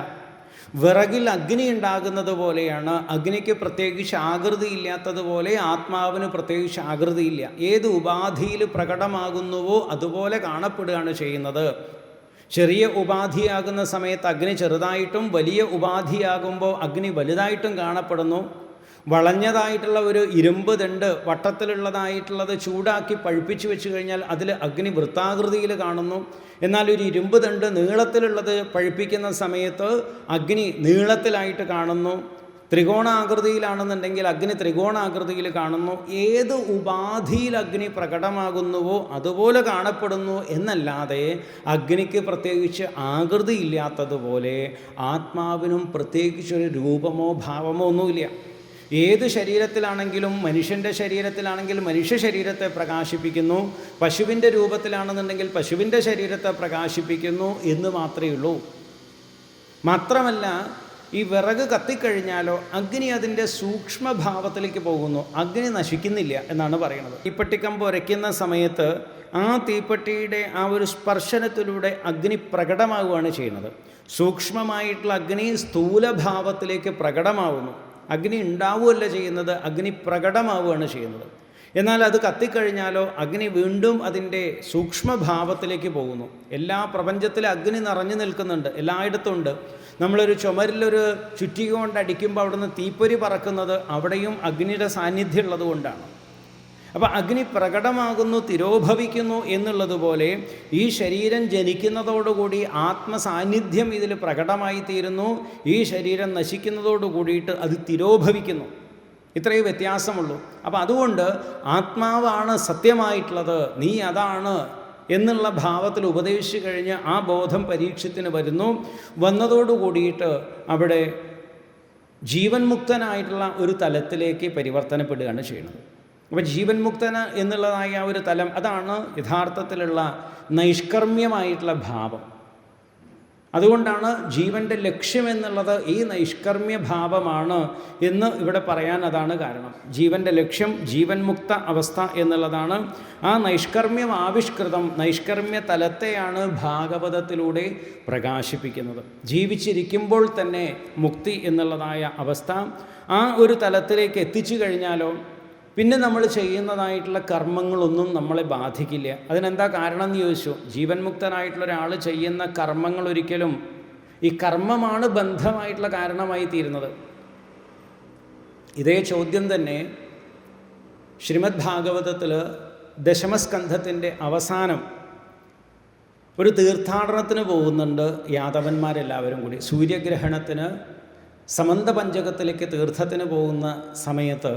വിറകിൽ അഗ്നി ഉണ്ടാകുന്നത് പോലെയാണ്. അഗ്നിക്ക് പ്രത്യേകിച്ച് ആകൃതി ഇല്ലാത്തതുപോലെ ആത്മാവിന് പ്രത്യേകിച്ച് ആകൃതിയില്ല. ഏത് ഉപാധിയിൽ പ്രകടമാകുന്നുവോ അതുപോലെ കാണപ്പെടുകയാണ് ചെയ്യുന്നത്. ചെറിയ ഉപാധിയാകുന്ന സമയത്ത് അഗ്നി ചെറുതായിട്ടും വലിയ ഉപാധിയാകുമ്പോൾ അഗ്നി വലുതായിട്ടും കാണപ്പെടുന്നു. വളഞ്ഞതായിട്ടുള്ള ഒരു ഇരുമ്പ് ദണ്ട് വട്ടത്തിലുള്ളതായിട്ടുള്ളത് ചൂടാക്കി പഴുപ്പിച്ച് വെച്ച് കഴിഞ്ഞാൽ അതിൽ അഗ്നി വൃത്താകൃതിയിൽ കാണുന്നു. എന്നാൽ ഒരു ഇരുമ്പ് ദണ്ട് നീളത്തിലുള്ളത് പഴുപ്പിക്കുന്ന സമയത്ത് അഗ്നി നീളത്തിലായിട്ട് കാണുന്നു. ത്രികോണാകൃതിയിലാണെന്നുണ്ടെങ്കിൽ അഗ്നി ത്രികോണാകൃതിയിൽ കാണുന്നു. ഏത് ഉപാധിയിൽ അഗ്നി പ്രകടമാകുന്നുവോ അതുപോലെ കാണപ്പെടുന്നു എന്നല്ലാതെ അഗ്നിക്ക് പ്രത്യേകിച്ച് ആകൃതി ഇല്ലാത്തതുപോലെ ആത്മാവിനും പ്രത്യേകിച്ചൊരു രൂപമോ ഭാവമോ ഒന്നുമില്ല. ഏത് ശരീരത്തിലാണെങ്കിലും, മനുഷ്യൻ്റെ ശരീരത്തിലാണെങ്കിൽ മനുഷ്യ ശരീരത്തെ പ്രകാശിപ്പിക്കുന്നു, പശുവിൻ്റെ രൂപത്തിലാണെന്നുണ്ടെങ്കിൽ പശുവിൻ്റെ ശരീരത്തെ പ്രകാശിപ്പിക്കുന്നു എന്ന് മാത്രമേ ഉള്ളൂ. മാത്രമല്ല, ഈ വിറക് കത്തിക്കഴിഞ്ഞാലോ അഗ്നി അതിൻ്റെ സൂക്ഷ്മഭാവത്തിലേക്ക് പോകുന്നു, അഗ്നി നശിക്കുന്നില്ല എന്നാണ് പറയുന്നത്. തീപ്പെട്ടിക്കമ്പ് ഉരയ്ക്കുന്ന സമയത്ത് ആ തീപ്പെട്ടിയുടെ ആ ഒരു സ്പർശനത്തിലൂടെ അഗ്നി പ്രകടമാവുകയാണ് ചെയ്യുന്നത്. സൂക്ഷ്മമായിട്ടുള്ള അഗ്നി സ്ഥൂലഭാവത്തിലേക്ക് പ്രകടമാവുന്നു. അഗ്നി ഉണ്ടാവുകയല്ല ചെയ്യുന്നത്, അഗ്നി പ്രകടമാവുകയാണ് ചെയ്യുന്നത്. എന്നാൽ അത് കത്തിക്കഴിഞ്ഞാലോ അഗ്നി വീണ്ടും അതിൻ്റെ സൂക്ഷ്മഭാവത്തിലേക്ക് പോകുന്നു. എല്ലാ പ്രപഞ്ചത്തിലും അഗ്നി നിറഞ്ഞു നിൽക്കുന്നുണ്ട്, എല്ലായിടത്തും ഉണ്ട്. നമ്മളൊരു ചുമരിലൊരു ചുറ്റിക കൊണ്ട് അടിക്കുമ്പോൾ അവിടുന്ന് തീപ്പൊരി പറക്കുന്നത് അവിടെയും അഗ്നിയുടെ സാന്നിധ്യം ഉള്ളത് കൊണ്ടാണ്. അപ്പോൾ അഗ്നി പ്രകടമാകുന്നു, തിരോഭവിക്കുന്നു എന്നുള്ളതുപോലെ ഈ ശരീരം ജനിക്കുന്നതോടുകൂടി ആത്മസാന്നിധ്യം ഇതിൽ പ്രകടമായി തീരുന്നു. ഈ ശരീരം നശിക്കുന്നതോടു കൂടിയിട്ട് അത് തിരോഭവിക്കുന്നു. ഇത്രയും വ്യത്യാസമുള്ളൂ. അപ്പോൾ അതുകൊണ്ട് ആത്മാവാണ് സത്യമായിട്ടുള്ളത്, നീ അതാണ് എന്നുള്ള ഭാവത്തിൽ ഉപദേശിച്ചു കഴിഞ്ഞ് ആ ബോധം പരീക്ഷത്തിന് വരുന്നു. വന്നതോടു കൂടിയിട്ട് അവിടെ ജീവൻ മുക്തനായിട്ടുള്ള ഒരു തലത്തിലേക്ക് പരിവർത്തനപ്പെടുകയാണ് ചെയ്യുന്നത്. അപ്പോൾ ജീവൻ മുക്തന എന്നുള്ളതായ ആ ഒരു തലം, അതാണ് യഥാർത്ഥത്തിലുള്ള നൈഷ്കർമ്മ്യമായിട്ടുള്ള ഭാവം. അതുകൊണ്ടാണ് ജീവൻ്റെ ലക്ഷ്യം എന്നുള്ളത് ഈ നൈഷ്കർമ്മ്യ ഭാവമാണ് എന്ന് ഇവിടെ പറയാൻ അതാണ് കാരണം. ജീവൻ്റെ ലക്ഷ്യം ജീവൻ മുക്ത അവസ്ഥ എന്നുള്ളതാണ്. ആ നൈഷ്കർമ്മ്യം ആവിഷ്കൃതം, നൈഷ്കർമ്മ്യ തലത്തെയാണ് ഭാഗവതത്തിലൂടെ പ്രകാശിപ്പിക്കുന്നത്. ജീവിച്ചിരിക്കുമ്പോൾ തന്നെ മുക്തി എന്നുള്ളതായ അവസ്ഥ, ആ ഒരു തലത്തിലേക്ക് എത്തിച്ചു കഴിഞ്ഞാലോ പിന്നെ നമ്മൾ ചെയ്യുന്നതായിട്ടുള്ള കർമ്മങ്ങളൊന്നും നമ്മളെ ബാധിക്കില്ല. അതിനെന്താ കാരണം എന്ന് ചോദിച്ചു. ജീവൻ മുക്തനായിട്ടുള്ള ഒരാൾ ചെയ്യുന്ന കർമ്മങ്ങൾ ഒരിക്കലും, ഈ കർമ്മമാണ് ബന്ധമായിട്ടുള്ള കാരണമായി തീരുന്നത്. ഇതേ ചോദ്യം തന്നെ ശ്രീമദ് ഭാഗവതത്തിൽ ദശമസ്കന്ധത്തിൻ്റെ അവസാനം ഒരു തീർത്ഥാടനത്തിന് പോകുന്നുണ്ട് യാദവന്മാരെല്ലാവരും കൂടി. സൂര്യഗ്രഹണത്തിന് സമന്തപഞ്ചകത്തിലേക്ക് തീർത്ഥത്തിന് പോകുന്ന സമയത്ത്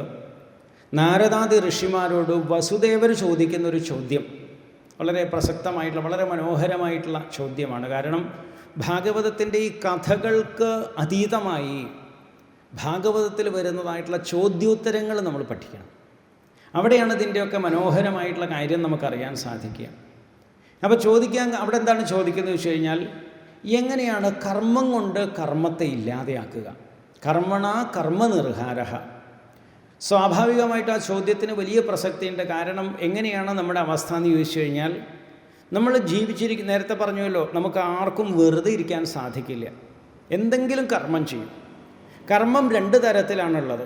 നാരദാദി ഋഷിമാരോട് വസുദേവർ ചോദിക്കുന്നൊരു ചോദ്യം വളരെ പ്രസക്തമായിട്ടുള്ള, വളരെ മനോഹരമായിട്ടുള്ള ചോദ്യമാണ്. കാരണം ഭാഗവതത്തിൻ്റെ ഈ കഥകൾക്ക് അതീതമായി ഭാഗവതത്തിൽ വരുന്നതായിട്ടുള്ള ചോദ്യോത്തരങ്ങൾ നമ്മൾ പഠിക്കണം. അവിടെയാണ് ഇതിൻ്റെയൊക്കെ മനോഹരമായിട്ടുള്ള കാര്യം നമുക്കറിയാൻ സാധിക്കുക. അപ്പോൾ അവിടെ എന്താണ് ചോദിക്കുന്നത് വെച്ച് കഴിഞ്ഞാൽ, എങ്ങനെയാണ് കർമ്മം കൊണ്ട് കർമ്മത്തെ ഇല്ലാതെയാക്കുക? കർമ്മണ കർമ്മനിർഹാരഃ. സ്വാഭാവികമായിട്ട് ആ ചോദ്യത്തിന് വലിയ പ്രസക്തിയുണ്ട്. കാരണം എങ്ങനെയാണ് നമ്മുടെ അവസ്ഥ എന്ന് ചോദിച്ചു കഴിഞ്ഞാൽ, നമ്മൾ നേരത്തെ പറഞ്ഞുവല്ലോ, നമുക്ക് ആർക്കും വെറുതെ ഇരിക്കാൻ സാധിക്കില്ല. എന്തെങ്കിലും കർമ്മം ചെയ്യും. കർമ്മം 2 തരത്തിലാണുള്ളത്.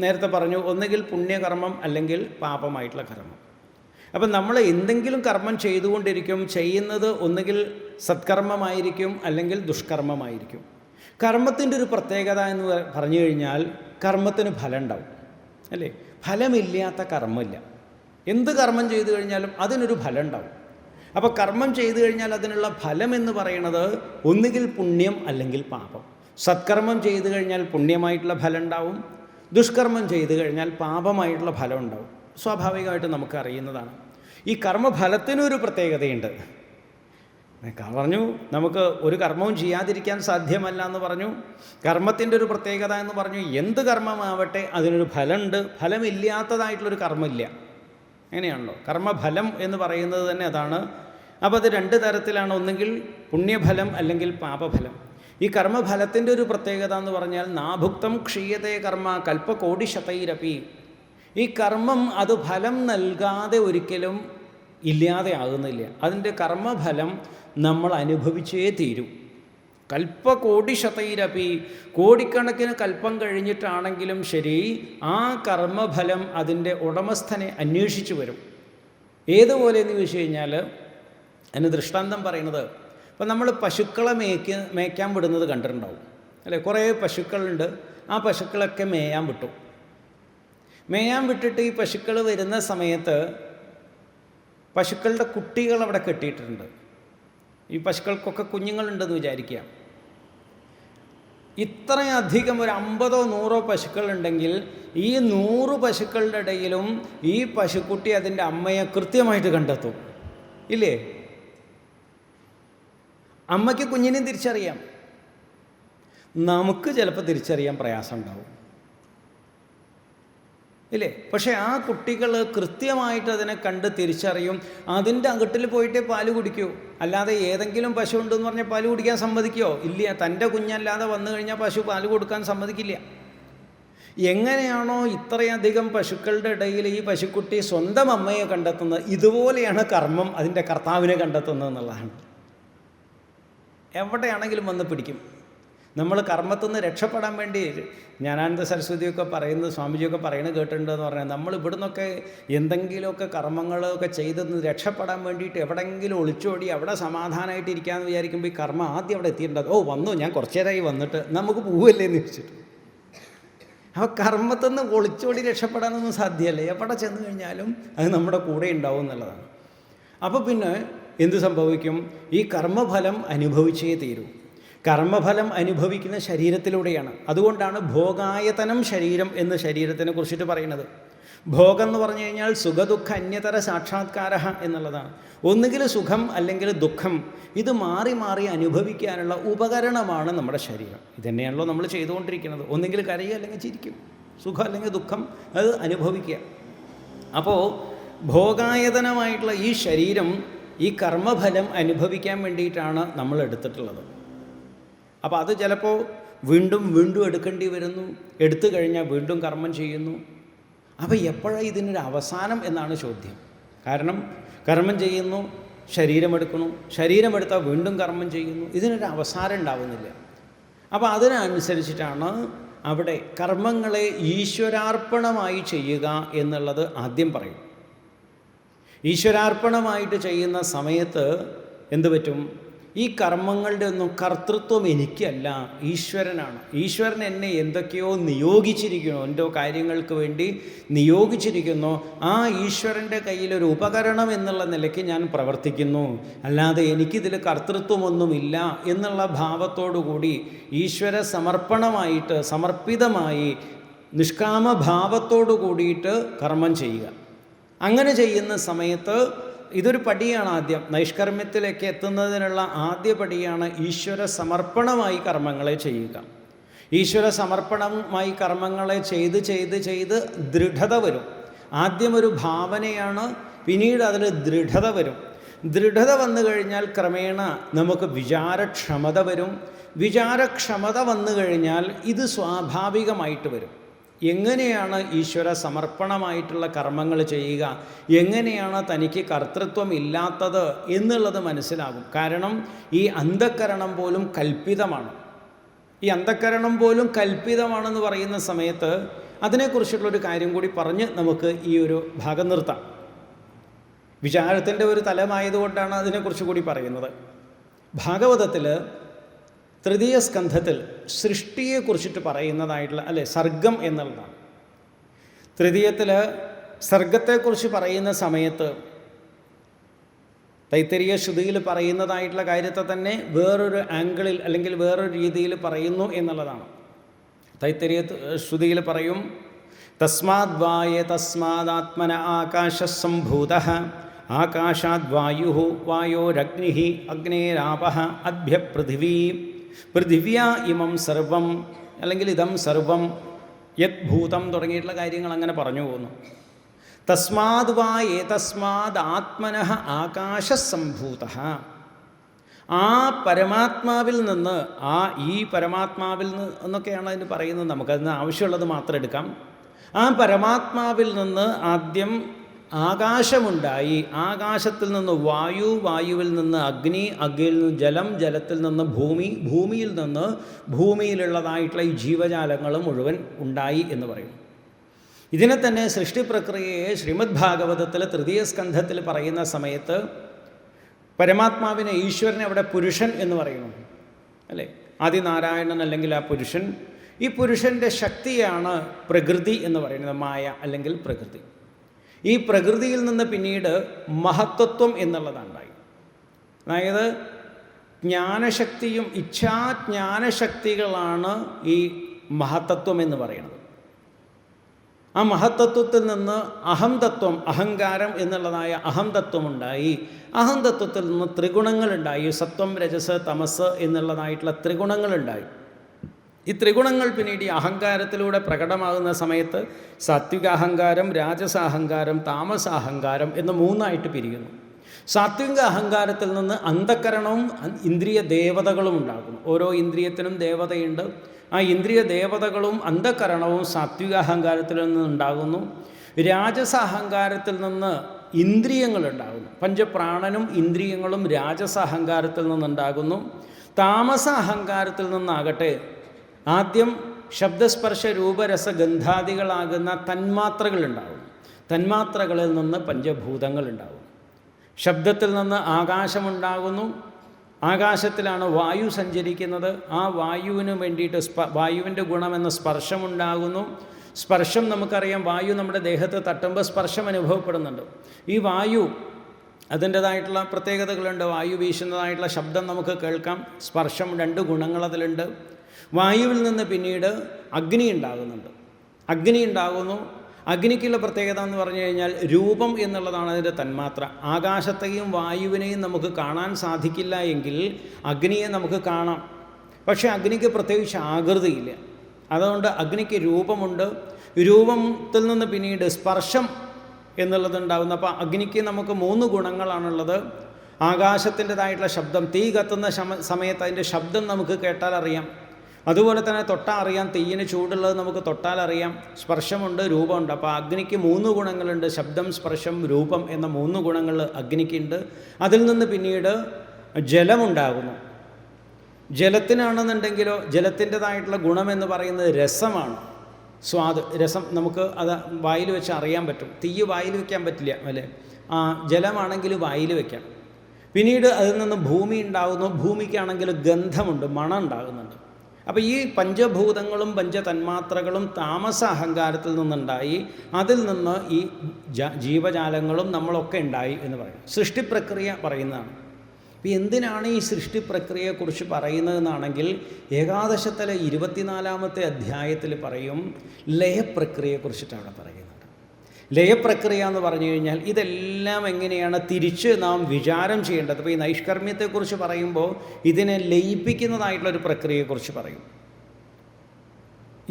നേരത്തെ പറഞ്ഞു, ഒന്നുകിൽ പുണ്യകർമ്മം അല്ലെങ്കിൽ പാപമായിട്ടുള്ള കർമ്മം. അപ്പം നമ്മൾ എന്തെങ്കിലും കർമ്മം ചെയ്തുകൊണ്ടിരിക്കും. ചെയ്യുന്നത് ഒന്നുകിൽ സത്കർമ്മമായിരിക്കും അല്ലെങ്കിൽ ദുഷ്കർമ്മമായിരിക്കും. കർമ്മത്തിൻ്റെ ഒരു പ്രത്യേകത എന്ന് പറഞ്ഞു കഴിഞ്ഞാൽ കർമ്മത്തിന് ഫലം ഉണ്ടാവും, അല്ലേ? ഫലമില്ലാത്ത കർമ്മമില്ല. എന്ത് കർമ്മം ചെയ്തു കഴിഞ്ഞാലും അതിനൊരു ഫലം ഉണ്ടാവും. അപ്പോൾ കർമ്മം ചെയ്തു കഴിഞ്ഞാൽ അതിനുള്ള ഫലം എന്ന് പറയുന്നത് ഒന്നുകിൽ പുണ്യം അല്ലെങ്കിൽ പാപം. സത്കർമ്മം ചെയ്തു കഴിഞ്ഞാൽ പുണ്യമായിട്ടുള്ള ഫലം ഉണ്ടാവും, ദുഷ്കർമ്മം ചെയ്തു കഴിഞ്ഞാൽ പാപമായിട്ടുള്ള ഫലം ഉണ്ടാവും. സ്വാഭാവികമായിട്ട് നമുക്ക് അറിയുന്നതാണ്. ഈ കർമ്മഫലത്തിനൊരു പ്രത്യേകതയുണ്ട്. പറഞ്ഞു, നമുക്ക് ഒരു കർമ്മവും ചെയ്യാതിരിക്കാൻ സാധ്യമല്ല എന്ന് പറഞ്ഞു. കർമ്മത്തിൻ്റെ ഒരു പ്രത്യേകത എന്ന് പറഞ്ഞു, എന്ത് കർമ്മമാവട്ടെ അതിനൊരു ഫലമുണ്ട്. ഫലമില്ലാത്തതായിട്ടുള്ളൊരു കർമ്മമില്ല. അങ്ങനെയാണല്ലോ കർമ്മഫലം എന്ന് പറയുന്നത് തന്നെ അതാണ്. അപ്പോൾ അത് 2 തരത്തിലാണ്, ഒന്നുകിൽ പുണ്യഫലം അല്ലെങ്കിൽ പാപഫലം. ഈ കർമ്മഫലത്തിൻ്റെ ഒരു പ്രത്യേകത എന്ന് പറഞ്ഞാൽ നാഭുക്തം ക്ഷീയതേ കർമ്മ കൽപ്പകോടിശതൈരപി. ഈ കർമ്മം അത് ഫലം നൽകാതെ ഒരിക്കലും ഇല്ലാതെ ആകുന്നില്ല. അതിൻ്റെ കർമ്മഫലം നമ്മൾ അനുഭവിച്ചേ തീരൂ. കൽപ്പകോടിശതൈരപി, കോടിക്കണക്കിന് കൽപ്പം കഴിഞ്ഞിട്ടാണെങ്കിലും ശരി, ആ കർമ്മഫലം അതിൻ്റെ ഉടമസ്ഥനെ അന്വേഷിച്ചു വരും. ഏതുപോലെ എന്ന് ചോദിച്ചു കഴിഞ്ഞാൽ അതിന് ദൃഷ്ടാന്തം പറയുന്നത്, ഇപ്പം നമ്മൾ പശുക്കളെ മേയ്ക്കാൻ വിടുന്നത് കണ്ടിട്ടുണ്ടാവും, അല്ലേ? കുറേ പശുക്കളുണ്ട്. ആ പശുക്കളൊക്കെ മേയാൻ വിട്ടു. മേയാൻ വിട്ടിട്ട് ഈ പശുക്കൾ വരുന്ന സമയത്ത് പശുക്കളുടെ കുട്ടികൾ അവിടെ കെട്ടിയിട്ടുണ്ട്. ഈ പശുക്കൾക്കൊക്കെ കുഞ്ഞുങ്ങളുണ്ടെന്ന് വിചാരിക്കുക. ഇത്രയധികം ഒരു 50 100 പശുക്കളുണ്ടെങ്കിൽ ഈ 100 പശുക്കളുടെ ഇടയിലും ഈ പശുക്കുട്ടി അതിൻ്റെ അമ്മയെ കൃത്യമായിട്ട് കണ്ടെത്തും, ഇല്ലേ? അമ്മയ്ക്ക് കുഞ്ഞിനെയും തിരിച്ചറിയാം. നമുക്ക് ചിലപ്പോൾ തിരിച്ചറിയാൻ പ്രയാസം ഉണ്ടാവും, ഇല്ലേ? പക്ഷേ ആ കുട്ടികൾ കൃത്യമായിട്ട് അതിനെ കണ്ട് തിരിച്ചറിയും. അതിൻ്റെ അകട്ടിൽ പോയിട്ടേ പാല് കുടിക്കൂ. അല്ലാതെ ഏതെങ്കിലും പശു ഉണ്ടെന്ന് പറഞ്ഞാൽ പാല് കുടിക്കാൻ സമ്മതിക്കുമോ? ഇല്ല. തൻ്റെ കുഞ്ഞല്ലാതെ വന്നു കഴിഞ്ഞാൽ പശു പാല് കൊടുക്കാൻ സമ്മതിക്കില്ല. എങ്ങനെയാണോ ഇത്രയധികം പശുക്കളുടെ ഇടയിൽ ഈ പശുക്കുട്ടി സ്വന്തം അമ്മയെ കണ്ടെത്തുന്നത്, ഇതുപോലെയാണ് കർമ്മം അതിൻ്റെ കർത്താവിനെ കണ്ടെത്തുന്നത് എന്നുള്ളതാണ്. എവിടെയാണെങ്കിലും വന്ന് പിടിക്കും. നമ്മൾ കർമ്മത്തിൽ നിന്ന് രക്ഷപ്പെടാൻ വേണ്ടി ജ്ഞാനാനന്ദ സരസ്വതിയൊക്കെ പറയുന്നത്, സ്വാമിജിയൊക്കെ പറയുന്നത് കേട്ടിട്ടുണ്ടെന്ന് പറഞ്ഞാൽ, നമ്മൾ ഇവിടുന്നൊക്കെ എന്തെങ്കിലുമൊക്കെ കർമ്മങ്ങളൊക്കെ ചെയ്തെന്ന് രക്ഷപ്പെടാൻ വേണ്ടിയിട്ട് എവിടെയെങ്കിലും ഒളിച്ചോടി അവിടെ സമാധാനമായിട്ട് ഇരിക്കാമെന്ന് വിചാരിക്കുമ്പോൾ ഈ കർമ്മം ആദ്യം അവിടെ എത്തിയിട്ടുണ്ടത്. ഓ വന്നു, ഞാൻ കുറച്ചു നേരമായി വന്നിട്ട് നമുക്ക് പോവല്ലേ എന്ന് ചോദിച്ചിട്ട്. അപ്പോൾ കർമ്മത്തിൽ നിന്ന് ഒളിച്ചോടി രക്ഷപ്പെടാനൊന്നും സാധ്യമല്ല. എവിടെ ചെന്ന് കഴിഞ്ഞാലും അത് നമ്മുടെ കൂടെ ഉണ്ടാവും എന്നുള്ളതാണ്. അപ്പോൾ പിന്നെ എന്ത് സംഭവിക്കും? ഈ കർമ്മഫലം അനുഭവിച്ചേ തീരൂ. കർമ്മഫലം അനുഭവിക്കുന്ന ശരീരത്തിലൂടെയാണ്. അതുകൊണ്ടാണ് ഭോഗായതനം ശരീരം എന്ന് ശരീരത്തിനെ കുറിച്ചിട്ട് പറയുന്നത്. ഭോഗം എന്ന് പറഞ്ഞു കഴിഞ്ഞാൽ സുഖദുഃഖ അന്യതര സാക്ഷാത്കാര എന്നുള്ളതാണ്. ഒന്നുകിൽ സുഖം അല്ലെങ്കിൽ ദുഃഖം, ഇത് മാറി മാറി അനുഭവിക്കാനുള്ള ഉപകരണമാണ് നമ്മുടെ ശരീരം. ഇതന്നെയാണല്ലോ നമ്മൾ ചെയ്തുകൊണ്ടിരിക്കുന്നത്. ഒന്നുകിൽ കരയുക അല്ലെങ്കിൽ ചിരിക്കും, സുഖം അല്ലെങ്കിൽ ദുഃഖം, അത് അനുഭവിക്കുക. അപ്പോൾ ഭോഗായതനമായിട്ടുള്ള ഈ ശരീരം ഈ കർമ്മഫലം അനുഭവിക്കാൻ വേണ്ടിയിട്ടാണ് നമ്മൾ എടുത്തിട്ടുള്ളത്. അപ്പോൾ അത് ചിലപ്പോൾ വീണ്ടും വീണ്ടും എടുക്കേണ്ടി വരുന്നു. എടുത്തു കഴിഞ്ഞാൽ വീണ്ടും കർമ്മം ചെയ്യുന്നു. അപ്പോൾ എപ്പോഴാണ് ഇതിനൊരു അവസാനം എന്നാണ് ചോദ്യം. കാരണം കർമ്മം ചെയ്യുന്നു, ശരീരമെടുക്കുന്നു, ശരീരമെടുത്താൽ വീണ്ടും കർമ്മം ചെയ്യുന്നു. ഇതിനൊരു അവസാനം ഉണ്ടാവുന്നില്ല. അപ്പോൾ അതിനനുസരിച്ചിട്ടാണ് അവിടെ കർമ്മങ്ങളെ ഈശ്വരാർപ്പണമായി ചെയ്യുക എന്നുള്ളത് ആദ്യം പറയും. ഈശ്വരാർപ്പണമായിട്ട് ചെയ്യുന്ന സമയത്ത് എന്തു പറ്റും? ഈ കർമ്മങ്ങളുടെ ഒന്നും കർത്തൃത്വം എനിക്കല്ല, ഈശ്വരനാണ്. ഈശ്വരൻ എന്നെ എന്തൊക്കെയോ നിയോഗിച്ചിരിക്കുന്നു, എന്തോ കാര്യങ്ങൾക്ക് വേണ്ടി നിയോഗിച്ചിരിക്കുന്നു. ആ ഈശ്വരൻ്റെ കയ്യിലൊരു ഉപകരണം എന്നുള്ള നിലയ്ക്ക് ഞാൻ പ്രവർത്തിക്കുന്നു. അല്ലാതെ എനിക്കിതിൽ കർത്തൃത്വമൊന്നുമില്ല എന്നുള്ള ഭാവത്തോടുകൂടി ഈശ്വര സമർപ്പണമായിട്ട്, സമർപ്പിതമായി, നിഷ്കാമഭാവത്തോടു കൂടിയിട്ട് കർമ്മം ചെയ്യുക. അങ്ങനെ ചെയ്യുന്ന സമയത്ത് ഇതൊരു പടിയാണ്. ആദ്യം നൈഷ്കർമ്മ്യത്തിലേക്ക് എത്തുന്നതിനുള്ള ആദ്യ പടിയാണ് ഈശ്വര സമർപ്പണമായി കർമ്മങ്ങളെ ചെയ്യുക. ഈശ്വര സമർപ്പണമായി കർമ്മങ്ങളെ ചെയ്ത് ചെയ്ത് ചെയ്ത് ദൃഢത വരും. ആദ്യം ഒരു ഭാവനയാണ്, പിന്നീട് അതിൽ ദൃഢത വരും. ദൃഢത വന്നു കഴിഞ്ഞാൽ ക്രമേണ നമുക്ക് വിചാരക്ഷമത വരും. വിചാരക്ഷമത വന്നു കഴിഞ്ഞാൽ ഇത് സ്വാഭാവികമായിട്ട് വരും. എങ്ങനെയാണ് ഈശ്വര സമർപ്പണമായിട്ടുള്ള കർമ്മങ്ങൾ ചെയ്യുക, എങ്ങനെയാണ് തനിക്ക് കർത്തൃത്വം ഇല്ലാത്തത് എന്നുള്ളത് മനസ്സിലാകും. കാരണം ഈ അന്ധക്കരണം പോലും കൽപ്പിതമാണ്. ഈ അന്ധക്കരണം പോലും കൽപ്പിതമാണെന്ന് പറയുന്ന സമയത്ത് അതിനെക്കുറിച്ചുള്ളൊരു കാര്യം കൂടി പറഞ്ഞ് നമുക്ക് ഈ ഒരു ഭാഗം നിർത്താം. വിചാരത്തിൻ്റെ ഒരു തലമായതുകൊണ്ടാണ് അതിനെക്കുറിച്ച് കൂടി പറയുന്നത്. ഭാഗവതത്തിൽ തൃതീയ സ്കന്ധത്തിൽ സൃഷ്ടിയെക്കുറിച്ചിട്ട് പറയുന്നതായിട്ടുള്ള സർഗം എന്നുള്ളതാണ്. തൃതീയത്തിൽ സർഗത്തെക്കുറിച്ച് പറയുന്ന സമയത്ത് തൈത്തരീയ ശ്രുതിയിൽ പറയുന്നതായിട്ടുള്ള കാര്യത്തെ തന്നെ വേറൊരു ആംഗിളിൽ അല്ലെങ്കിൽ വേറൊരു രീതിയിൽ പറയുന്നു എന്നുള്ളതാണ്. തൈത്തരീയ ശ്രുതിയിൽ പറയും, തസ്മാദ്വായ തസ്മാദാത്മന ആകാശസംഭൂതഃ ആകാശാദ്വായു വായോരഗ്നി അഗ്നേരാപഃ അദ്ഭ്യ പൃഥിവീ പൃഥിവ്യാ ഇമം സർവം അല്ലെങ്കിൽ ഇതം സർവം യത് ഭൂതം തുടങ്ങിയിട്ടുള്ള കാര്യങ്ങൾ അങ്ങനെ പറഞ്ഞു പോകുന്നു. തസ്മാദ് വാ ഏതസ്മാദ് ആത്മനഃ ആകാശസംഭൂതഃ, ആ പരമാത്മാവിൽ നിന്ന്, ഈ പരമാത്മാവിൽ നിന്ന് എന്നൊക്കെയാണ് അതിന് പറയുന്നത്. നമുക്കതിന് ആവശ്യമുള്ളത് മാത്രം എടുക്കാം. ആ പരമാത്മാവിൽ നിന്ന് ആദ്യം ആകാശമുണ്ടായി, ആകാശത്തിൽ നിന്ന് വായു, വായുവിൽ നിന്ന് അഗ്നി, അഗ്നിയിൽ നിന്ന് ജലം, ജലത്തിൽ നിന്ന് ഭൂമി, ഭൂമിയിൽ നിന്ന് ഭൂമിയിലുള്ളതായിട്ടുള്ള ഈ ജീവജാലങ്ങൾ മുഴുവൻ ഉണ്ടായി എന്ന് പറയും. ഇതിനെ തന്നെ സൃഷ്ടി പ്രക്രിയയെ ശ്രീമദ് ഭാഗവതത്തിൽ തൃതീയ സ്കന്ധത്തിൽ പറയുന്ന സമയത്ത് പരമാത്മാവിനെ, ഈശ്വരനെ അവിടെ പുരുഷൻ എന്ന് പറയുന്നു അല്ലേ. ആദിനാരായണൻ അല്ലെങ്കിൽ ആ പുരുഷൻ, ഈ പുരുഷൻ്റെ ശക്തിയാണ് പ്രകൃതി എന്ന് പറയുന്നത്, മായ അല്ലെങ്കിൽ പ്രകൃതി. ഈ പ്രകൃതിയിൽ നിന്ന് പിന്നീട് മഹത്വത്വം എന്നുള്ളതുണ്ടായി. അതായത് ജ്ഞാനശക്തിയും ഇച്ഛാജ്ഞാനശക്തികളാണ് ഈ മഹത്തത്വം എന്ന് പറയുന്നത്. ആ മഹത്തത്വത്തിൽ നിന്ന് അഹംതത്വം, അഹങ്കാരം എന്നുള്ളതായ അഹംതത്വമുണ്ടായി. അഹംതത്വത്തിൽ നിന്ന് ത്രിഗുണങ്ങളുണ്ടായി, സത്വം രജസ് തമസ് എന്നുള്ളതായിട്ടുള്ള ത്രിഗുണങ്ങളുണ്ടായി. ഈ ത്രിഗുണങ്ങൾ പിന്നീട് ഈ അഹങ്കാരത്തിലൂടെ പ്രകടമാകുന്ന സമയത്ത് സാത്വികാഹങ്കാരം, രാജസാഹങ്കാരം, താമസാഹങ്കാരം എന്ന് മൂന്നായിട്ട് പിരിയുന്നു. സാത്വിക അഹങ്കാരത്തിൽ നിന്ന് അന്ധക്കരണവും ഇന്ദ്രിയ ദേവതകളും ഉണ്ടാകുന്നു. ഓരോ ഇന്ദ്രിയത്തിനും ദേവതയുണ്ട്. ആ ഇന്ദ്രിയ ദേവതകളും അന്ധക്കരണവും സാത്വിക അഹങ്കാരത്തിൽ നിന്ന് ഉണ്ടാകുന്നു. രാജസാഹങ്കാരത്തിൽ നിന്ന് ഇന്ദ്രിയങ്ങളുണ്ടാകുന്നു. പഞ്ചപ്രാണനും ഇന്ദ്രിയങ്ങളും രാജസാഹങ്കാരത്തിൽ നിന്നുണ്ടാകുന്നു. താമസ അഹങ്കാരത്തിൽ നിന്നാകട്ടെ ആദ്യം ശബ്ദസ്പർശ രൂപരസഗന്ധാദികളാകുന്ന തന്മാത്രകളുണ്ടാകും. തന്മാത്രകളിൽ നിന്ന് പഞ്ചഭൂതങ്ങളുണ്ടാകും. ശബ്ദത്തിൽ നിന്ന് ആകാശമുണ്ടാകുന്നു. ആകാശത്തിലാണ് വായു സഞ്ചരിക്കുന്നത്. ആ വായുവിന് വേണ്ടിയിട്ട് വായുവിൻ്റെ ഗുണമെന്ന സ്പർശമുണ്ടാകുന്നു. സ്പർശം നമുക്കറിയാം, വായു നമ്മുടെ ദേഹത്ത് തട്ടുമ്പോൾ സ്പർശം അനുഭവപ്പെടുന്നുണ്ട്. ഈ വായു അതിൻ്റേതായിട്ടുള്ള പ്രത്യേകതകളുണ്ട്. വായു വീശുന്നതായിട്ടുള്ള ശബ്ദം നമുക്ക് കേൾക്കാം. സ്പർശം, രണ്ട് ഗുണങ്ങൾ അതിലുണ്ട്. വായുവിൽ നിന്ന് പിന്നീട് അഗ്നി ഉണ്ടാകുന്നുണ്ട്. അഗ്നി ഉണ്ടാകുന്നു. അഗ്നിക്കുള്ള പ്രത്യേകത എന്ന് പറഞ്ഞു കഴിഞ്ഞാൽ രൂപം എന്നുള്ളതാണ് അതിൻ്റെ തന്മാത്ര. ആകാശത്തെയും വായുവിനെയും നമുക്ക് കാണാൻ സാധിക്കില്ല എങ്കിൽ അഗ്നിയെ നമുക്ക് കാണാം. പക്ഷേ അഗ്നിക്ക് പ്രത്യേകിച്ച് ആകൃതിയില്ല. അതുകൊണ്ട് അഗ്നിക്ക് രൂപമുണ്ട്. രൂപത്തിൽ നിന്ന് പിന്നീട് സ്പർശം എന്നുള്ളതുണ്ടാകുന്നു. അപ്പോൾ അഗ്നിക്ക് നമുക്ക് 3 ഗുണങ്ങളാണുള്ളത്. ആകാശത്തിൻ്റെതായിട്ടുള്ള ശബ്ദം, തീ കത്തുന്ന സമയത്ത് അതിൻ്റെ ശബ്ദം നമുക്ക് കേട്ടാൽ അറിയാം. അതുപോലെ തന്നെ തൊട്ടാൽ അറിയാം, തീയിന് ചൂടുള്ളത് നമുക്ക് തൊട്ടാൽ അറിയാം. സ്പർശമുണ്ട്, രൂപമുണ്ട്. അപ്പോൾ അഗ്നിക്ക് 3 ഗുണങ്ങളുണ്ട്. ശബ്ദം, സ്പർശം, രൂപം എന്ന 3 ഗുണങ്ങൾ അഗ്നിക്കുണ്ട്. അതിൽ നിന്ന് പിന്നീട് ജലമുണ്ടാകുന്നു. ജലത്തിനാണെന്നുണ്ടെങ്കിലോ ജലത്തിൻ്റെതായിട്ടുള്ള ഗുണമെന്ന് പറയുന്നത് രസമാണ്. സ്വാദ്, രസം നമുക്ക് അത് വായിൽ വെച്ച് അറിയാൻ പറ്റും. തീ വായിൽ വയ്ക്കാൻ പറ്റില്ല അല്ലേ. ജലമാണെങ്കിൽ വായിൽ വയ്ക്കാം. പിന്നീട് അതിൽ നിന്ന് ഭൂമി ഉണ്ടാകുന്നു. ഭൂമിക്കാണെങ്കിൽ ഗന്ധമുണ്ട്, മണം ഉണ്ടാകുന്നുണ്ട്. അപ്പോൾ ഈ പഞ്ചഭൂതങ്ങളും പഞ്ചതന്മാത്രകളും താമസ അഹങ്കാരത്തിൽ നിന്നുണ്ടായി. അതിൽ നിന്ന് ഈ ജീവജാലങ്ങളും നമ്മളൊക്കെ ഉണ്ടായി എന്ന് പറയും. സൃഷ്ടിപ്രക്രിയ പറയുന്നതാണ്. അപ്പോൾ എന്തിനാണ് ഈ സൃഷ്ടിപ്രക്രിയയെക്കുറിച്ച് പറയുന്നതെന്നാണെങ്കിൽ ഏകാദശത്തിലെ 24-ാമത്തെ അധ്യായത്തിൽ പറയും ലയപ്രക്രിയയെക്കുറിച്ചിട്ടാണ് അവിടെ പറയുന്നത്. ലയപ്രക്രിയ എന്ന് പറഞ്ഞു കഴിഞ്ഞാൽ ഇതെല്ലാം എങ്ങനെയാണ് തിരിച്ച് നാം വിചാരം ചെയ്യേണ്ടത്. അപ്പോൾ ഈ നൈഷ്കർമ്മ്യത്തെക്കുറിച്ച് പറയുമ്പോൾ ഇതിനെ ലയിപ്പിക്കുന്നതായിട്ടുള്ളൊരു പ്രക്രിയയെക്കുറിച്ച് പറയും.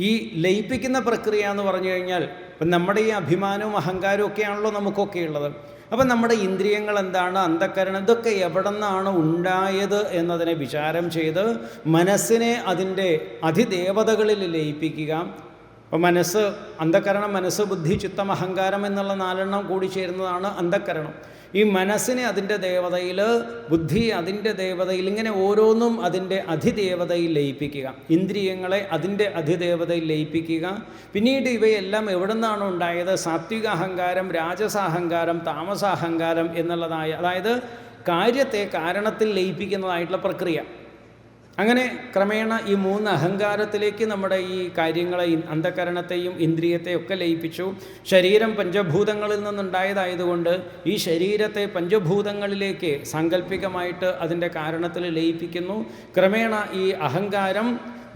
ഈ ലയിപ്പിക്കുന്ന പ്രക്രിയ എന്ന് പറഞ്ഞു കഴിഞ്ഞാൽ ഇപ്പം നമ്മുടെ ഈ അഭിമാനവും അഹങ്കാരവും ഒക്കെയാണല്ലോ നമുക്കൊക്കെ ഉള്ളത്. അപ്പം നമ്മുടെ ഇന്ദ്രിയങ്ങൾ എന്താണ്, അന്ധക്കരണം, ഇതൊക്കെ എവിടെ നിന്നാണ് ഉണ്ടായത് എന്നതിനെ വിചാരം ചെയ്ത് മനസ്സിനെ അതിൻ്റെ അധിദേവതകളിൽ ലയിപ്പിക്കുക. അപ്പോൾ മനസ്സ്, അന്ധക്കരണം, മനസ്സ്, ബുദ്ധി, ചിത്തം, അഹങ്കാരം എന്നുള്ള 4 കൂടി ചേരുന്നതാണ് അന്ധക്കരണം. ഈ മനസ്സിനെ അതിൻ്റെ ദേവതയിൽ, ബുദ്ധി അതിൻ്റെ ദേവതയിൽ, ഇങ്ങനെ ഓരോന്നും അതിൻ്റെ അധിദേവതയിൽ ലയിപ്പിക്കുക, ഇന്ദ്രിയങ്ങളെ അതിൻ്റെ അധിദേവതയിൽ ലയിപ്പിക്കുക. പിന്നീട് ഇവയെല്ലാം എവിടെ നിന്നാണ് ഉണ്ടായത്? സാത്വിക അഹങ്കാരം, രാജസാഹങ്കാരം, താമസാഹങ്കാരം എന്നുള്ളതായ, അതായത് കാര്യത്തെ കാരണത്തിൽ ലയിപ്പിക്കുന്നതായിട്ടുള്ള പ്രക്രിയ. അങ്ങനെ ക്രമേണ ഈ 3 അഹങ്കാരത്തിലേക്ക് നമ്മുടെ ഈ കാര്യങ്ങളെ, അന്ധകരണത്തെയും ഇന്ദ്രിയത്തെയും ഒക്കെ ലയിപ്പിച്ചു. ശരീരം പഞ്ചഭൂതങ്ങളിൽ നിന്നുണ്ടായതായതുകൊണ്ട് ഈ ശരീരത്തെ പഞ്ചഭൂതങ്ങളിലേക്ക് സാങ്കല്പികമായിട്ട് അതിൻ്റെ കാരണത്തിൽ ലയിപ്പിക്കുന്നു. ക്രമേണ ഈ അഹങ്കാരം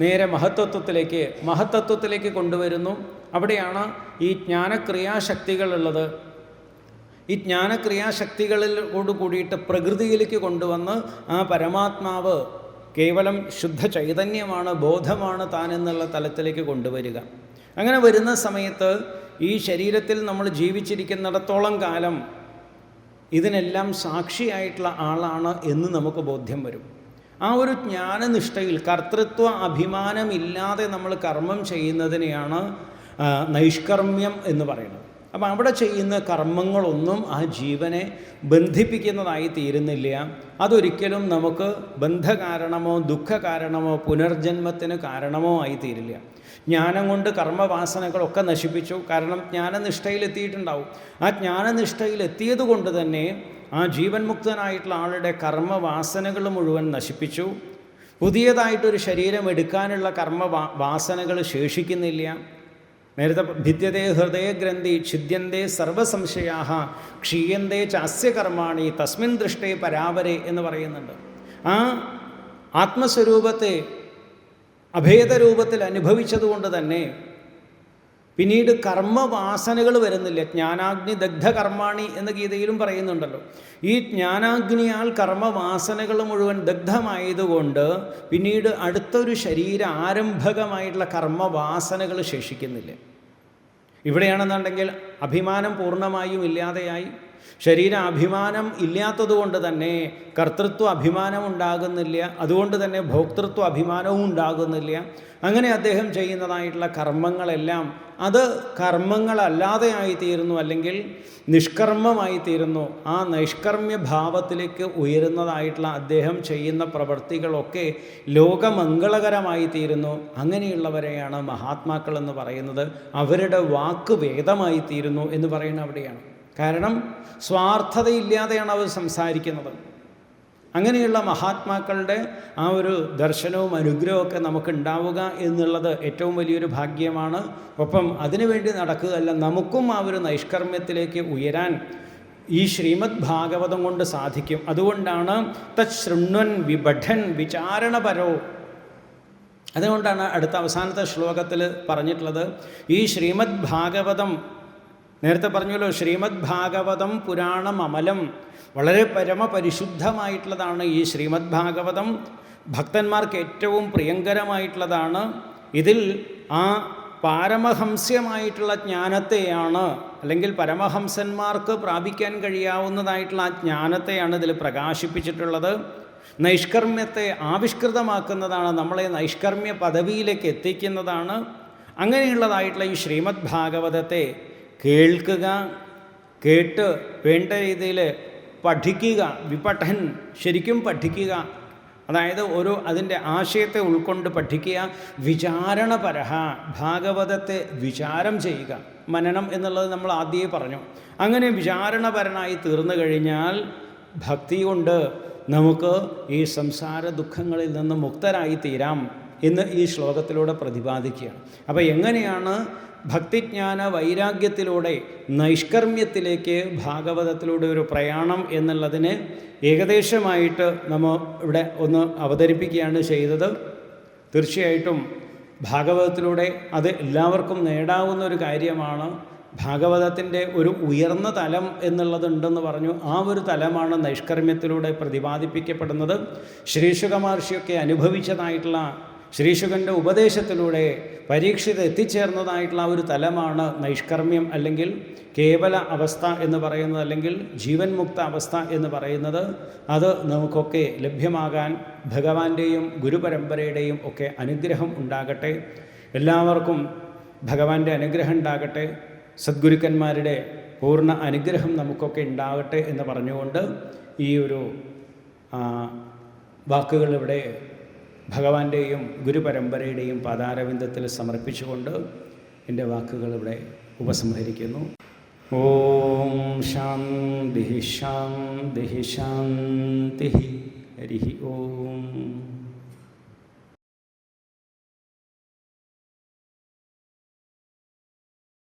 നേരെ മഹത്തത്വത്തിലേക്ക് കൊണ്ടുവരുന്നു. അവിടെയാണ് ഈ ജ്ഞാനക്രിയാശക്തികളുള്ളത്. ഈ ജ്ഞാനക്രിയാശക്തികളോട് കൂടിയിട്ട് പ്രകൃതിയിലേക്ക് കൊണ്ടുവന്ന് ആ പരമാത്മാവ് കേവലം ശുദ്ധ ചൈതന്യമാണ്, ബോധമാണ് താൻ എന്നുള്ള തലത്തിലേക്ക് കൊണ്ടുവരിക. അങ്ങനെ വരുന്ന സമയത്ത് ഈ ശരീരത്തിൽ നമ്മൾ ജീവിച്ചിരിക്കുന്നിടത്തോളം കാലം ഇതിനെല്ലാം സാക്ഷിയായിട്ടുള്ള ആളാണ് എന്ന് നമുക്ക് ബോധ്യം വരും. ആ ഒരു ജ്ഞാനനിഷ്ഠയിൽ കർത്തൃത്വ അഭിമാനമില്ലാതെ നമ്മൾ കർമ്മം ചെയ്യുന്നതിനെയാണ് നൈഷ്കർമ്മ്യം എന്ന് പറയുന്നത്. അപ്പം അവിടെ ചെയ്യുന്ന കർമ്മങ്ങളൊന്നും ആ ജീവനെ ബന്ധിപ്പിക്കുന്നതായി തീരുന്നില്ല. അതൊരിക്കലും നമുക്ക് ബന്ധകാരണമോ ദുഃഖകാരണമോ പുനർജന്മത്തിന് കാരണമോ ആയി തീരില്ല. ജ്ഞാനം കൊണ്ട് കർമ്മവാസനകളൊക്കെ നശിപ്പിച്ചു. കാരണം ജ്ഞാനനിഷ്ഠയിലെത്തിയിട്ടുണ്ടാവും. ആ ജ്ഞാനനിഷ്ഠയിലെത്തിയത് കൊണ്ട് തന്നെ ആ ജീവൻ മുക്തനായിട്ടുള്ള ആളുടെ കർമ്മവാസനകൾ മുഴുവൻ നശിപ്പിച്ചു. പുതിയതായിട്ടൊരു ശരീരം എടുക്കാനുള്ള കർമ്മവാസനകൾ ശേഷിക്കുന്നില്ല. നേരത്തെ ഭിദ്യതേ ഹൃദയഗ്രന്ഥി ഛിദ്യന്തേ സർവസംശയാഹ ക്ഷീയന്തേ ചാസ്യ കർമാണി തസ്മിൻ ദൃഷ്ടേ പരാവരെ എന്ന് പറയുന്നുണ്ട്. ആ ആത്മസ്വരൂപത്തെ അഭേദരൂപത്തിൽ അനുഭവിച്ചതുകൊണ്ട് തന്നെ പിന്നീട് കർമ്മവാസനകൾ വരുന്നില്ല. ജ്ഞാനാഗ്നി ദഗ്ധ കർമാണി എന്ന് ഗീതയിലും പറയുന്നുണ്ടല്ലോ. ഈ ജ്ഞാനാഗ്നിയാൽ കർമ്മവാസനകൾ മുഴുവൻ ദഗ്ധമായതുകൊണ്ട് പിന്നീട് അടുത്തൊരു ആരംഭകമായിട്ടുള്ള കർമ്മവാസനകൾ ശേഷിക്കുന്നില്ല. ഇവിടെയാണെന്നുണ്ടെങ്കിൽ അഭിമാനം പൂർണ്ണമായും ഇല്ലാതെയായി. ശരീരാഭിമാനം ഇല്ലാത്തതുകൊണ്ട് തന്നെ കർത്തൃത്വ അഭിമാനം ഉണ്ടാകുന്നില്ല. അതുകൊണ്ട് തന്നെ ഭോക്തൃത്വ അഭിമാനവും ഉണ്ടാകുന്നില്ല. അങ്ങനെ അദ്ദേഹം ചെയ്യുന്നതായിട്ടുള്ള കർമ്മങ്ങളെല്ലാം അത് കർമ്മങ്ങളല്ലാതെ ആയിത്തീരുന്നു, അല്ലെങ്കിൽ നിഷ്കർമ്മമായിത്തീരുന്നു. ആ നൈഷ്കർമ്മ്യ ഭാവത്തിലേക്ക് ഉയരുന്നതായിട്ടുള്ള അദ്ദേഹം ചെയ്യുന്ന പ്രവൃത്തികളൊക്കെ ലോകമംഗളകരമായി തീരുന്നു. അങ്ങനെയുള്ളവരെയാണ് മഹാത്മാക്കൾ എന്ന് പറയുന്നത്. അവരുടെ വാക്ക് വേദമായി തീരുന്നു എന്ന് പറയുന്നത് അവിടെയാണ്. കാരണം സ്വാർത്ഥതയില്ലാതെയാണ് അവർ സംസാരിക്കുന്നത്. അങ്ങനെയുള്ള മഹാത്മാക്കളുടെ ആ ഒരു ദർശനവും അനുഗ്രഹമൊക്കെ നമുക്കുണ്ടാവുക എന്നുള്ളത് ഏറ്റവും വലിയൊരു ഭാഗ്യമാണ്. ഒപ്പം അതിനുവേണ്ടി നടക്കുകയല്ല, നമുക്കും ആ ഒരു നൈഷ്കർമ്മ്യത്തിലേക്ക് ഉയരാൻ ഈ ശ്രീമദ് ഭാഗവതം കൊണ്ട് സാധിക്കും. അതുകൊണ്ടാണ് തത് ശൃണ്വൻ വിബഠൻ വിചാരണപരോ. അതുകൊണ്ടാണ് അടുത്ത അവസാനത്തെ ശ്ലോകത്തിൽ പറഞ്ഞിട്ടുള്ളത് ഈ ശ്രീമദ് ഭാഗവതം. നേരത്തെ പറഞ്ഞല്ലോ, ശ്രീമദ് ഭാഗവതം പുരാണം അമലം, വളരെ പരമപരിശുദ്ധമായിട്ടുള്ളതാണ് ഈ ശ്രീമദ് ഭാഗവതം. ഭക്തന്മാർക്ക് ഏറ്റവും പ്രിയങ്കരമായിട്ടുള്ളതാണ്. ഇതിൽ ആ പാരമഹംസ്യമായിട്ടുള്ള ജ്ഞാനത്തെയാണ്, അല്ലെങ്കിൽ പരമഹംസന്മാർക്ക് പ്രാപിക്കാൻ കഴിയാവുന്നതായിട്ടുള്ള ആ ജ്ഞാനത്തെയാണ് ഇതിൽ പ്രകാശിപ്പിച്ചിട്ടുള്ളത്. നൈഷ്കർമ്മ്യത്തെ ആവിഷ്കൃതമാക്കുന്നതാണ്, നമ്മളെ നൈഷ്കർമ്മ്യ പദവിയിലേക്ക് എത്തിക്കുന്നതാണ്. അങ്ങനെയുള്ളതായിട്ടുള്ള ഈ ശ്രീമദ് ഭാഗവതത്തെ കേൾക്കുക, കേട്ട് വേണ്ട രീതിയിൽ പഠിക്കുക. വിപഠൻ, ശരിക്കും പഠിക്കുക. അതായത് അതിൻ്റെ ആശയത്തെ ഉൾക്കൊണ്ട് പഠിക്കുക. വിചാരണപരഹ, ഭാഗവതത്തെ വിചാരം ചെയ്യുക. മനനം എന്നുള്ളത് നമ്മൾ ആദ്യമേ പറഞ്ഞു. അങ്ങനെ വിചാരണപരനായി തീർന്നു കഴിഞ്ഞാൽ ഭക്തി കൊണ്ട് നമുക്ക് ഈ സംസാര ദുഃഖങ്ങളിൽ നിന്ന് മുക്തരായി തീരാം എന്ന് ഈ ശ്ലോകത്തിലൂടെ പ്രതിപാദിക്കുകയാണ്. അപ്പോൾ എങ്ങനെയാണ് ഭക്തിജ്ഞാന വൈരാഗ്യത്തിലൂടെ നൈഷ്കർമ്മ്യത്തിലേക്ക് ഭാഗവതത്തിലൂടെ ഒരു പ്രയാണം എന്നുള്ളതിന് ഏകദേശമായിട്ട് നമ്മൾ ഇവിടെ ഒന്ന് അവതരിപ്പിക്കുകയാണ് ചെയ്തത്. തീർച്ചയായിട്ടും ഭാഗവതത്തിലൂടെ അത് എല്ലാവർക്കും നേടാവുന്ന ഒരു കാര്യമാണ്. ഭാഗവതത്തിൻ്റെ ഒരു ഉയർന്ന തലം എന്നുള്ളതുണ്ടെന്ന് പറഞ്ഞു. ആ ഒരു തലമാണ് നൈഷ്കർമ്മ്യത്തിലൂടെ പ്രതിപാദിപ്പിക്കപ്പെടുന്നത്. ശ്രീശുക മഹർഷിയൊക്കെ അനുഭവിച്ചതായിട്ടുള്ള ശ്രീശുകൻ്റെ ഉപദേശത്തിലൂടെ പരീക്ഷിത് എത്തിച്ചേർന്നതായിട്ടുള്ള ഒരു തലമാണ് നൈഷ്കർമ്മ്യം, അല്ലെങ്കിൽ കേവല അവസ്ഥ എന്ന് പറയുന്നത്, അല്ലെങ്കിൽ ജീവൻ മുക്ത അവസ്ഥ എന്ന് പറയുന്നത്. അത് നമുക്കൊക്കെ ലഭ്യമാകാൻ ഭഗവാന്റെയും ഗുരുപരമ്പരയുടെയും ഒക്കെ അനുഗ്രഹം ഉണ്ടാകട്ടെ. എല്ലാവർക്കും ഭഗവാന്റെ അനുഗ്രഹം ഉണ്ടാകട്ടെ. സദ്ഗുരുക്കന്മാരുടെ പൂർണ്ണ അനുഗ്രഹം നമുക്കൊക്കെ ഉണ്ടാകട്ടെ എന്ന് പറഞ്ഞുകൊണ്ട് ഈ ഒരു വാക്കുകൾ ഇവിടെ ഭഗവാന്റെയും ഗുരുപരമ്പരയുടെയും പാതാരവിന്ദത്തിൽ സമർപ്പിച്ചുകൊണ്ട് എൻ്റെ വാക്കുകൾ ഇവിടെ ഉപസംഹരിക്കുന്നു. ഓം ശാന്തി ശാന്തി ശാന്തി. ഹരി ഓം.